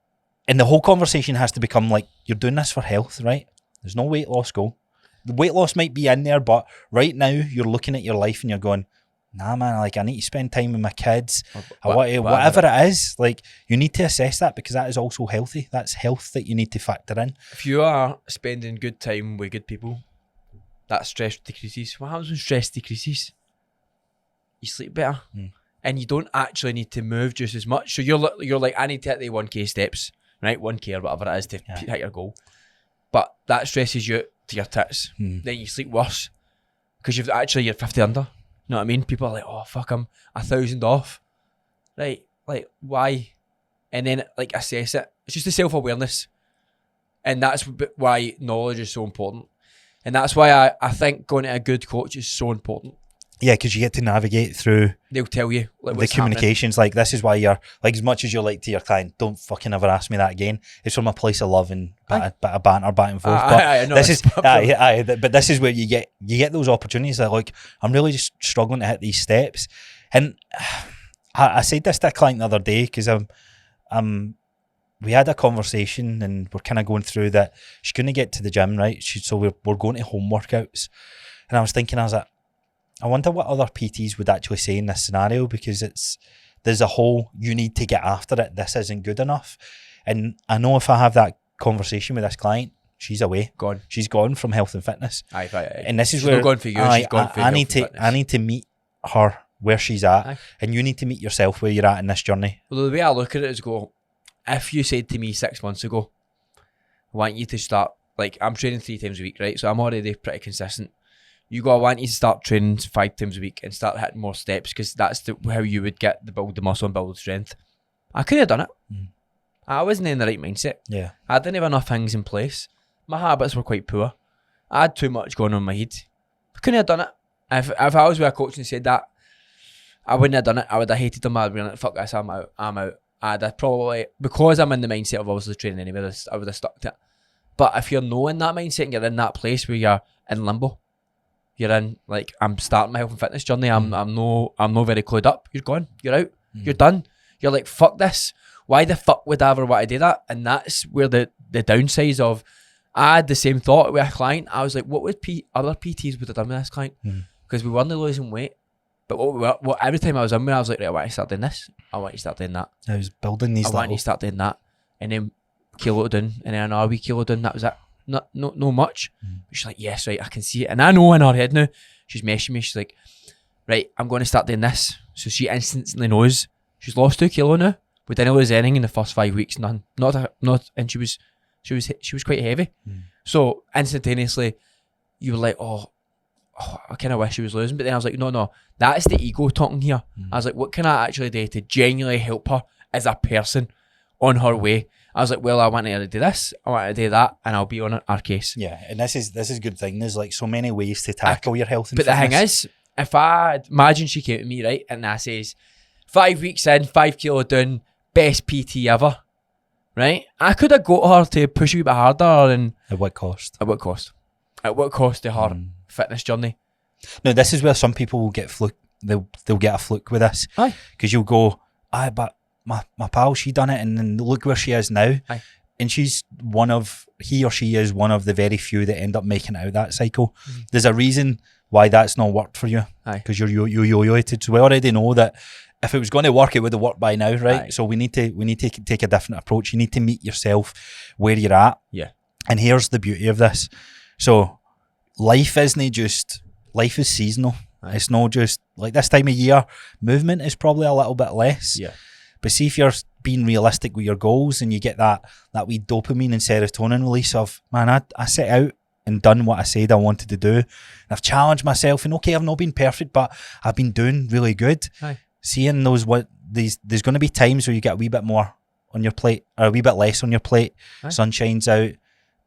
whole conversation has to become like, you're doing this for health, right? There's no weight loss goal. The weight loss might be in there, but right now you're looking at your life and you're going, nah, man, like, I need to spend time with my kids. Whatever it is, like, you need to assess that, because that is also healthy. That's health that you need to factor in. If you are spending good time with good people, that stress decreases. What happens when stress decreases? You sleep better. And you don't actually need to move just as much. So you're like, I need to hit the 1k steps, right? 1k or whatever it is to hit your goal. But that stresses you to your tits. Then you sleep worse because you're 50 under. You know what I mean? People are like, oh, fuck, I'm 1,000 off. Right? Like, why? And then, like, assess it. It's just the self-awareness. And that's why knowledge is so important. And that's why I think going to a good coach is so important. Yeah, because you get to navigate through They'll tell you like, the what's communications. Like, this is why you're, like, as much as you're like to your client, don't fucking ever ask me that again. It's from a place of love and bit of banter back and forth. But know, this is, but this is where you get those opportunities that, like, I'm really just struggling to hit these steps. And I said this to a client the other day because we had a conversation and we're kind of going through that she's going to get to the gym, right? So we're going to home workouts. And I was like, I wonder what other PTs would actually say in this scenario, because there's a whole, you need to get after it, this isn't good enough. And I know if I have that conversation with this client, she's away. Gone. She's gone from health and fitness. Aye. And this is She's where not gone for you, she's gone for I need to meet her where she's at. Aye. And you need to meet yourself where you're at in this journey. Well, the way I look at it is if you said to me 6 months ago, I want you to start, like, I'm training 3 times a week, right? So I'm already pretty consistent. I want you to start training 5 times a week and start hitting more steps, because that's how you would build the muscle and build the strength. I could have done it. I wasn't in the right mindset. Yeah. I didn't have enough things in place. My habits were quite poor. I had too much going on in my head. I couldn't have done it. If I was with a coach and said that, I wouldn't have done it. I would have hated them. I'd be like, fuck this, I'm out. I'd have probably, because I'm in the mindset of obviously training anyway, I would have stuck to it. But if you're not in that mindset and you're in that place where you're in limbo, you're in, like, I'm starting my health and fitness journey, I'm no very clued up, you're gone, you're out, you're done. You're like, fuck this. Why the fuck would I ever want to do that? And that's where the downsides of, I had the same thought with a client. I was like, what would other PTs would have done with this client? Because we weren't losing weight. But what every time I was in there, I was like, right, I want to start doing this. I want to start doing that. I was building these. I want to start doing that. And then kilo down. And then another wee kilo down. That was it. Not much. But she's like, yes, right, I can see it. And I know in her head now, she's messaging me. She's like, right, I'm going to start doing this. So she instantly knows. She's lost 2 kilo now. We didn't lose anything in the first 5 weeks. None. And she was quite heavy. So instantaneously, you were like, oh, I kind of wish she was losing. But then I was like, no, that's the ego talking here. I was like, what can I actually do to genuinely help her as a person on her way? I was like, well, I want her to do this, I want her to do that, and I'll be on our case. Yeah, and this is a good thing. There's like so many ways to tackle your health and fitness. But the thing is, if I imagine she came to me, right, and I says, 5 weeks in, 5 kilo down, best PT ever, right? I could have got her to push a wee bit harder. And at what cost? At what cost? At what cost to her fitness journey? No, this is where some people will get fluke. They'll get a fluke with this. Aye. Because you'll go, but my pal, she done it, and then look where she is now. Aye. And he or she is one of the very few that end up making it out that cycle. There's a reason why that's not worked for you. Because you're yo-yoed. So we already know that if it was going to work, it would have worked by now, right? Aye. So we need to take a different approach. You need to meet yourself where you're at. Yeah. And here's the beauty of this. So life is seasonal. Aye. It's not just like this time of year. Movement is probably a little bit less. Yeah. But see if you're being realistic with your goals and you get that wee dopamine and serotonin release of, man, I set out and done what I said I wanted to do. And I've challenged myself, and okay, I've not been perfect, but I've been doing really good. Aye. Seeing there's going to be times where you get a wee bit more on your plate or a wee bit less on your plate. Aye. Sun shines out,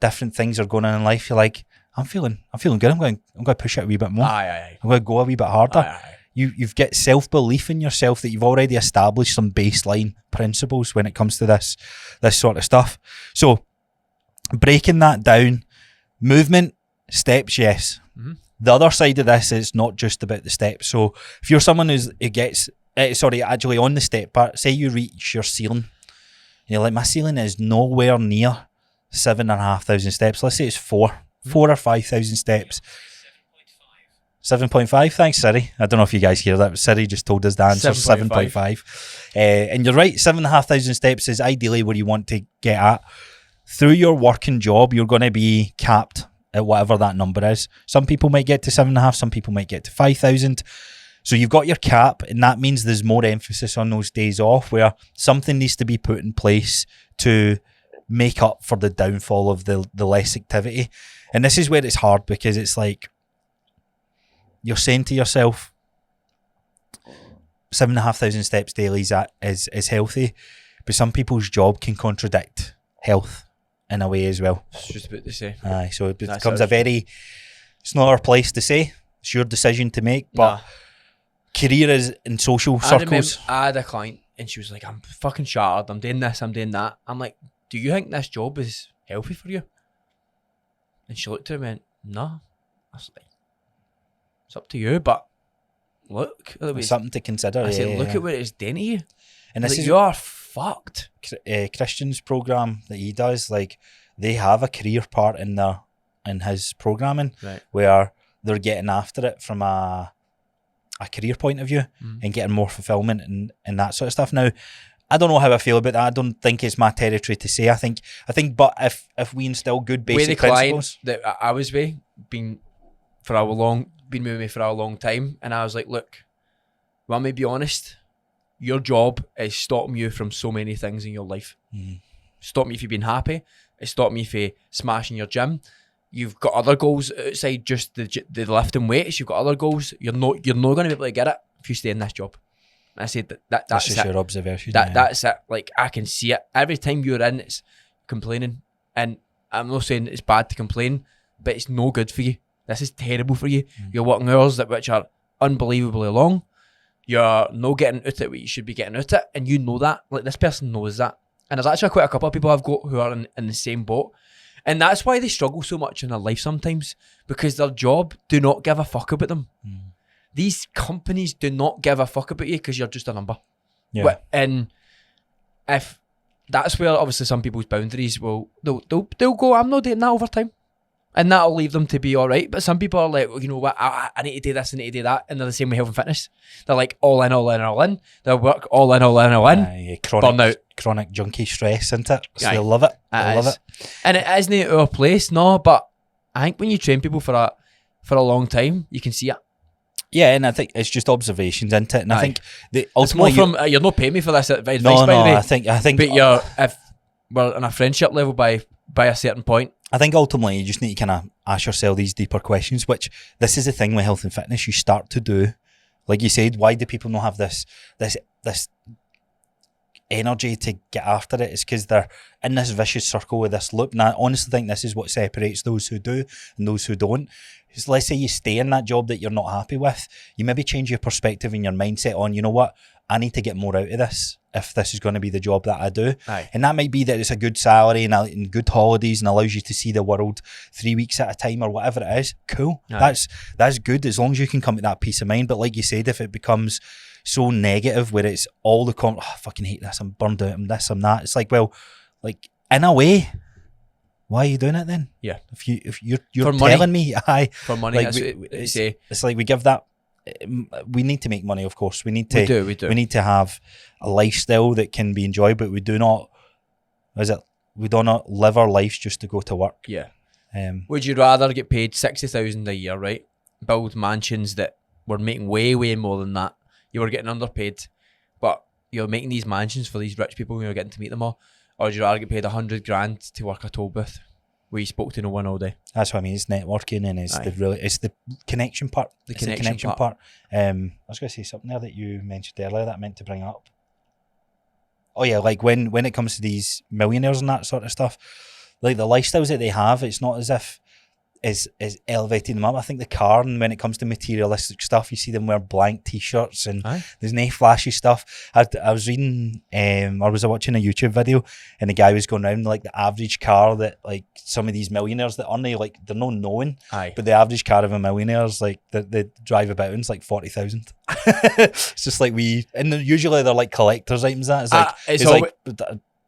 different things are going on in life. You're like, I'm feeling good. I'm going to push it a wee bit more. Aye. I'm going to go a wee bit harder. Aye. You've got self-belief in yourself that you've already established some baseline principles when it comes to this sort of stuff. So breaking that down, movement, steps, yes. The other side of this is not just about the steps. So if you're someone actually on the step part, say you reach your ceiling, you're like, my ceiling is nowhere near 7,500 steps. Let's say it's 4 or 5,000 steps. 7.5. Thanks, Siri. I don't know if you guys hear that, but Siri just told us the answer. 7.5. And you're right, 7,500 steps is ideally where you want to get at. Through your working job, you're going to be capped at whatever that number is. Some people might get to 7.5, some people might get to 5,000. So you've got your cap, and that means there's more emphasis on those days off where something needs to be put in place to make up for the downfall of the less activity. And this is where it's hard, because it's like, you're saying to yourself, 7,500 steps daily is healthy, but some people's job can contradict health in a way as well. I was just about to say. Aye, so it That's becomes it. a very, it's not our place to say, it's your decision to make, but Nah. career is in social I remember circles. I had a client and she was like, I'm fucking shattered, I'm doing this, I'm doing that. I'm like, do you think this job is healthy for you? And she looked at me and went, no. I was like, it's up to you, but look. It's something to consider. I said, look yeah. at what it's doing to you. And this Like, is you are fucked. Christian's program that he does. Like, they have a career part in his programming, Right. where they're getting after it from a career point of view and getting more fulfillment and that sort of stuff. Now, I don't know how I feel about that. I don't think it's my territory to say. I think, but if we instill good With the basic client principles, that I was with, been with me for a long time, and I was like, look, well, let me be honest, your job is stopping you from so many things in your life. Stopping you from being happy. It's stopping you from smashing your gym. You've got other goals outside just the lifting weights. You've got other goals. You're not going to be able to get it if you stay in this job. And I said that's just it. your observation. That's it. Like, I can see it. Every time you're in, it's complaining. And I'm not saying it's bad to complain, but it's no good for you. This is terrible for you. You're working hours which are unbelievably long. You're not getting out it what you should be getting out it. And you know that. Like, this person knows that. And there's actually quite a couple of people I've got who are in the same boat. And that's why they struggle so much in their life sometimes, because their job do not give a fuck about them. These companies do not give a fuck about you because you're just a number. Yeah. And if that's where obviously some people's boundaries will they'll go, I'm not doing that overtime, and that'll leave them to be all right. But some people are like, well, you know what, I need to do this, I need to do that, and they're the same with health and fitness. They're like all in, all in, all in. They'll work all in, all in, all in. Chronic junkie stress, isn't it? So Aye. they love it. They love it. And it isn't our place, no. But I think when you train people for a long time, you can see it. Yeah, and I think it's just observations, isn't it? And I think it's ultimately more from you're not paying me for this advice, no, by the way. I think, but if we're on a friendship level by a certain point. I think ultimately you just need to kind of ask yourself these deeper questions. Which this is the thing with health and fitness, you start to do, like you said. Why do people not have this energy to get after it? It's because they're in this vicious circle with this loop. And I honestly think this is what separates those who do and those who don't. Because let's say you stay in that job that you're not happy with, you maybe change your perspective and your mindset on, you know what, I need to get more out of this if this is going to be the job that I do. Aye. And that might be that it's a good salary and good holidays and allows you to see the world 3 weeks at a time or whatever it is. Cool. Aye. That's good as long as you can come to that peace of mind. But like you said, if it becomes so negative where it's all the I fucking hate this, I'm burned out, I'm this, I'm that. It's like, well, like in a way, why are you doing it then? Yeah. If you're For telling money. me, aye, For money, like that's what they say. it's like we give that. We need to make money, of course. We need to. We do. We need to have a lifestyle that can be enjoyed, but we do not. We do not live our lives just to go to work. Yeah. Would you rather get paid $60,000 a year, right? Build mansions that were making way, way more than that. You were getting underpaid, but you're making these mansions for these rich people and you're getting to meet them all. Or would you rather get paid $100,000 to work a toll booth where you spoke to no one all day? That's what I mean. It's networking and it's it's the connection part. The connection part. I was going to say something there that you mentioned earlier that I meant to bring up. Oh yeah, like when it comes to these millionaires and that sort of stuff, like the lifestyles that they have, it's not as if is elevating them up. I think the car, and when it comes to materialistic stuff, you see them wear blank t-shirts and there's no flashy stuff. I was reading or was I watching a YouTube video and the guy was going around like the average car that like some of these millionaires that aren't like they're not known, but the average car of a millionaire is like they drive about in, it's like 40,000. It's just like usually they're like collector's items. That it's like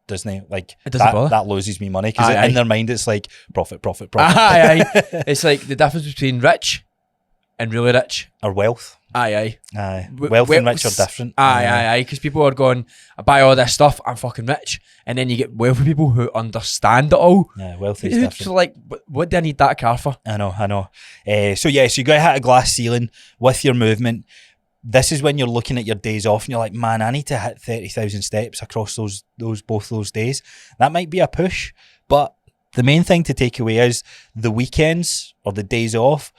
Disney, like that loses me money because in their mind it's like profit. It's like the difference between rich and really rich, or wealth. Aye. Wealth and rich are different. Aye. Because people are going, I buy all this stuff, I'm fucking rich, and then you get wealthy people who understand it all. Yeah, wealth is different. So like, what do I need that car for? I know. So you got to hit a glass ceiling with your movement. This is when you're looking at your days off and you're like, man, I need to hit 30,000 steps across both those days. That might be a push, but the main thing to take away is the weekends or the days off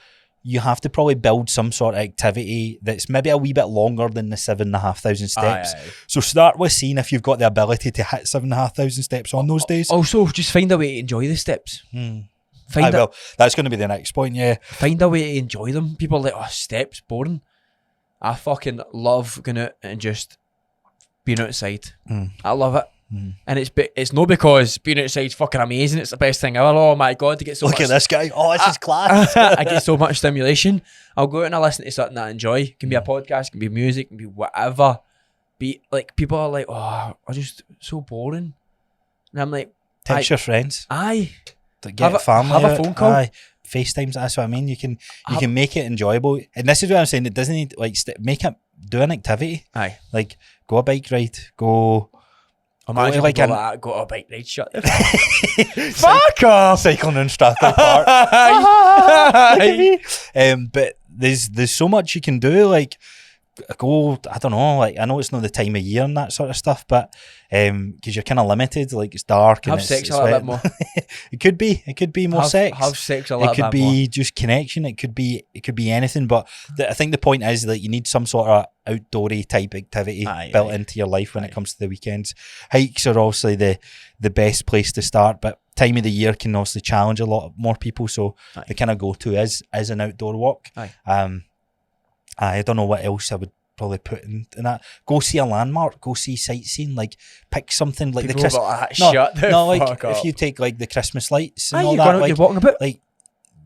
you have to probably build some sort of activity that's maybe a wee bit longer than the 7,500 steps. Aye. So start with seeing if you've got the ability to hit 7,500 steps on those days. Also, just find a way to enjoy the steps. Well, that's going to be the next point, yeah. Find a way to enjoy them. People are like, oh, steps, boring. I fucking love going out and just being outside. I love it. And it's not because being outside is fucking amazing. It's the best thing ever. Oh my God, to get so Look much. at this guy. Oh, this is class. I get so much stimulation. I'll go out and I listen to something that I enjoy. It can be a podcast, it can be music, it can be whatever. Be like, people are like, oh, I'm just so boring. And I'm like, text your friends. Aye. Get family. Have a phone call. Aye. FaceTimes. That's what I mean. You can make it enjoyable, and this is what I'm saying. It doesn't need like do an activity. Aye. Like go a bike ride. Go. Imagine like people like that, go to a bike ride. Shut the fuck off. Cycling in Stratford Park. But there's so much you can do. Like go. I don't know. Like I know it's not the time of year and that sort of stuff, but because you're kind of limited. Like it's dark. Have and sex it's a little wet. bit more. It could be more sex. Have sex a little It could bit more. be just connection. It could be anything. But I think the point is that you need some sort of outdoorsy type activity built into your life when it comes to the weekends. Hikes are obviously the best place to start, but time of the year can obviously challenge a lot more people. So the kind of go-to is an outdoor walk. I don't know what else I would probably put in that. Go see a landmark. Go see sightseeing. Like pick something like people the Christmas. like if you take like the Christmas lights and all you're that, out, like you're walking about. Like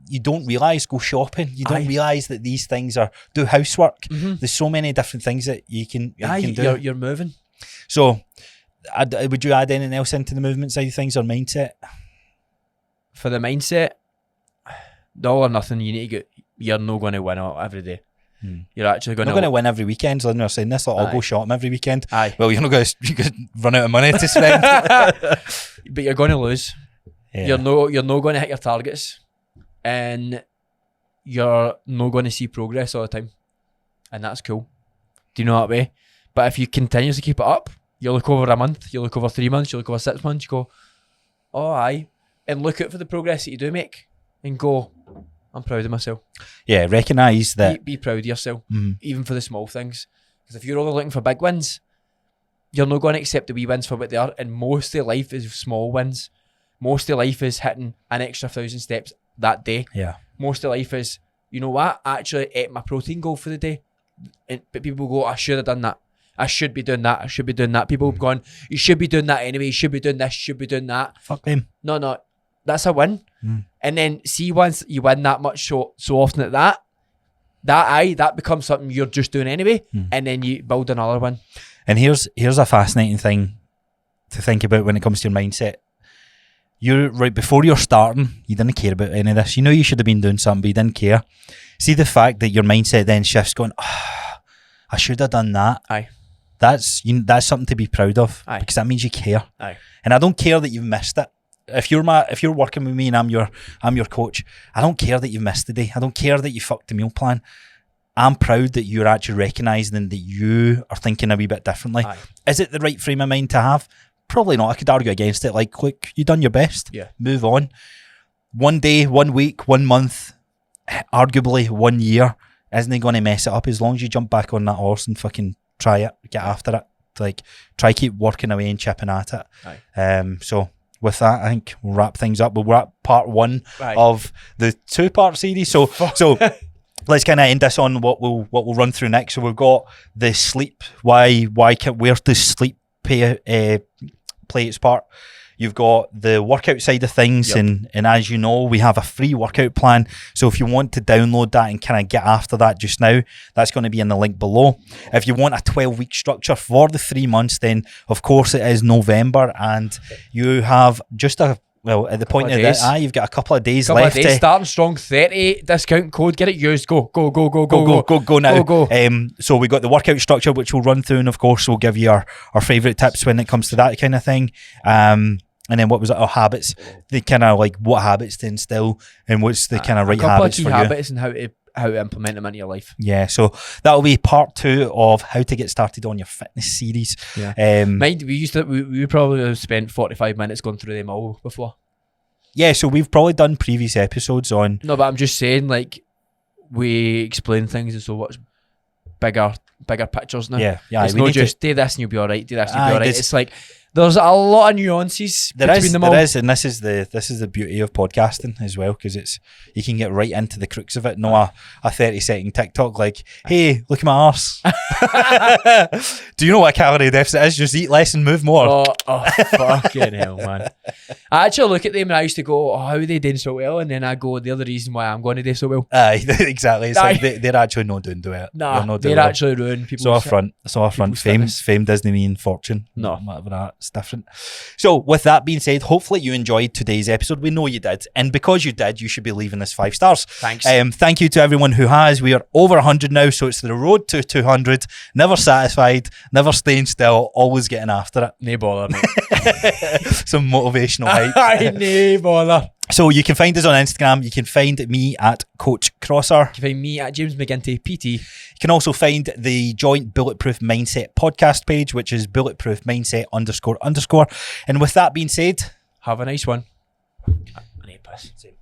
you don't realise go shopping. You don't realise that these things do housework. There's so many different things that you can do. You're moving. So, would you add anything else into the movement side of things or mindset? For the mindset, all or nothing. You need to get. You're not going to win every day. You're actually going to win every weekend. Lynn was saying this. I'll go shopping every weekend. Aye. Well, you're not going to run out of money to spend. But you're going to lose. Yeah. You're not going to hit your targets, and you're not going to see progress all the time, and that's cool. Do you know that way? But if you continuously keep it up, you look over a month, you look over 3 months, you look over 6 months, you go, oh aye, and look out for the progress that you do make, and go, I'm proud of myself. Yeah, recognise that. Be proud of yourself, even for the small things. Because if you're only looking for big wins, you're not going to accept the wee wins for what they are. And most of life is small wins. Most of life is hitting an extra 1,000 steps that day. Yeah. Most of life is, you know what, I actually ate my protein goal for the day. But people go, I should have done that. I should be doing that. I should be doing that. People have gone, you should be doing that anyway. You should be doing this. You should be doing that. Fuck them. No. That's a win. And then see, once you win that much so often at that becomes something you're just doing anyway, and then you build another one. And here's a fascinating thing to think about when it comes to your mindset. You're right before you're starting, you didn't care about any of this. You know you should have been doing something, but you didn't care. See the fact that your mindset then shifts, going, I should have done that. Aye. That's something to be proud of. Aye. Because that means you care. Aye. And I don't care that you've missed it. If you're working with me and I'm your coach, I don't care that you've missed the day. I don't care that you fucked the meal plan. I'm proud that you're actually recognising that you are thinking a wee bit differently. Aye. Is it the right frame of mind to have? Probably not. I could argue against it. Like, look, you've done your best. Yeah. Move on. 1 day, 1 week, 1 month, arguably 1 year, isn't it going to mess it up? As long as you jump back on that horse and fucking try it, get after it. Like, try keep working away and chipping at it. Aye. So with that, I think we'll wrap things up. We'll wrap part 1 of the 2-part series. So let's kind of end this on what we'll run through next. So we've got the sleep. Where does sleep play its part? You've got the workout side of things, yep. and as you know, we have a free workout plan. So if you want to download that and kind of get after that just now, that's going to be in the link below. If you want a 12-week structure for the 3 months, then of course it is November, and you have just at the point of this, you've got a couple of days left. Starting strong, 30 discount code. Get it used. Go now. Go. So we got the workout structure, which we'll run through, and of course we'll give you our favourite tips when it comes to that kind of thing. And then what was it? Our habits. The kind of like what habits to instill, and what's the kind of right habits for you. A couple of key habits and how to implement them into your life. Yeah, so that'll be part 2 of how to get started on your fitness series. Yeah. Mind, we probably have spent 45 minutes going through them all before. Yeah, so we've probably done previous episodes on. No, but I'm just saying, like, we explain things in so much bigger pictures now. Yeah. It's we not need just do this and you'll be alright, do this and you'll be Aye, alright. this- It's like there's a lot of nuances between them all. There is, and this is the beauty of podcasting as well, because it's you can get right into the crux of it. No, a 30-second TikTok like, hey, look at my arse. Do you know what a calorie deficit is? Just eat less and move more. Oh fucking hell, man. I actually look at them and I used to go, oh, how are they doing so well? And then I go, they're the reason why I'm going to do so well. Aye, exactly. It's Aye. like they're actually not doing it. Nah, doing they're it. actually ruining people. So our front. people's Fame fitness. doesn't mean fortune. No. Whatever that's different. So with that being said, hopefully you enjoyed today's episode. We know you did. And because you did, you should be leaving us 5 stars. Thanks. Thank you to everyone who has. We are over 100 now, so it's the road to 200. Never satisfied, never staying still, always getting after it. No bother, mate. Some motivational hype. Aye, no bother. So you can find us on Instagram. You can find me at Coach Crosser. You can find me at James McGinty, PT. You can also find the joint Bulletproof Mindset podcast page, which is Bulletproof Mindset __. And with that being said, Have a nice one. Same.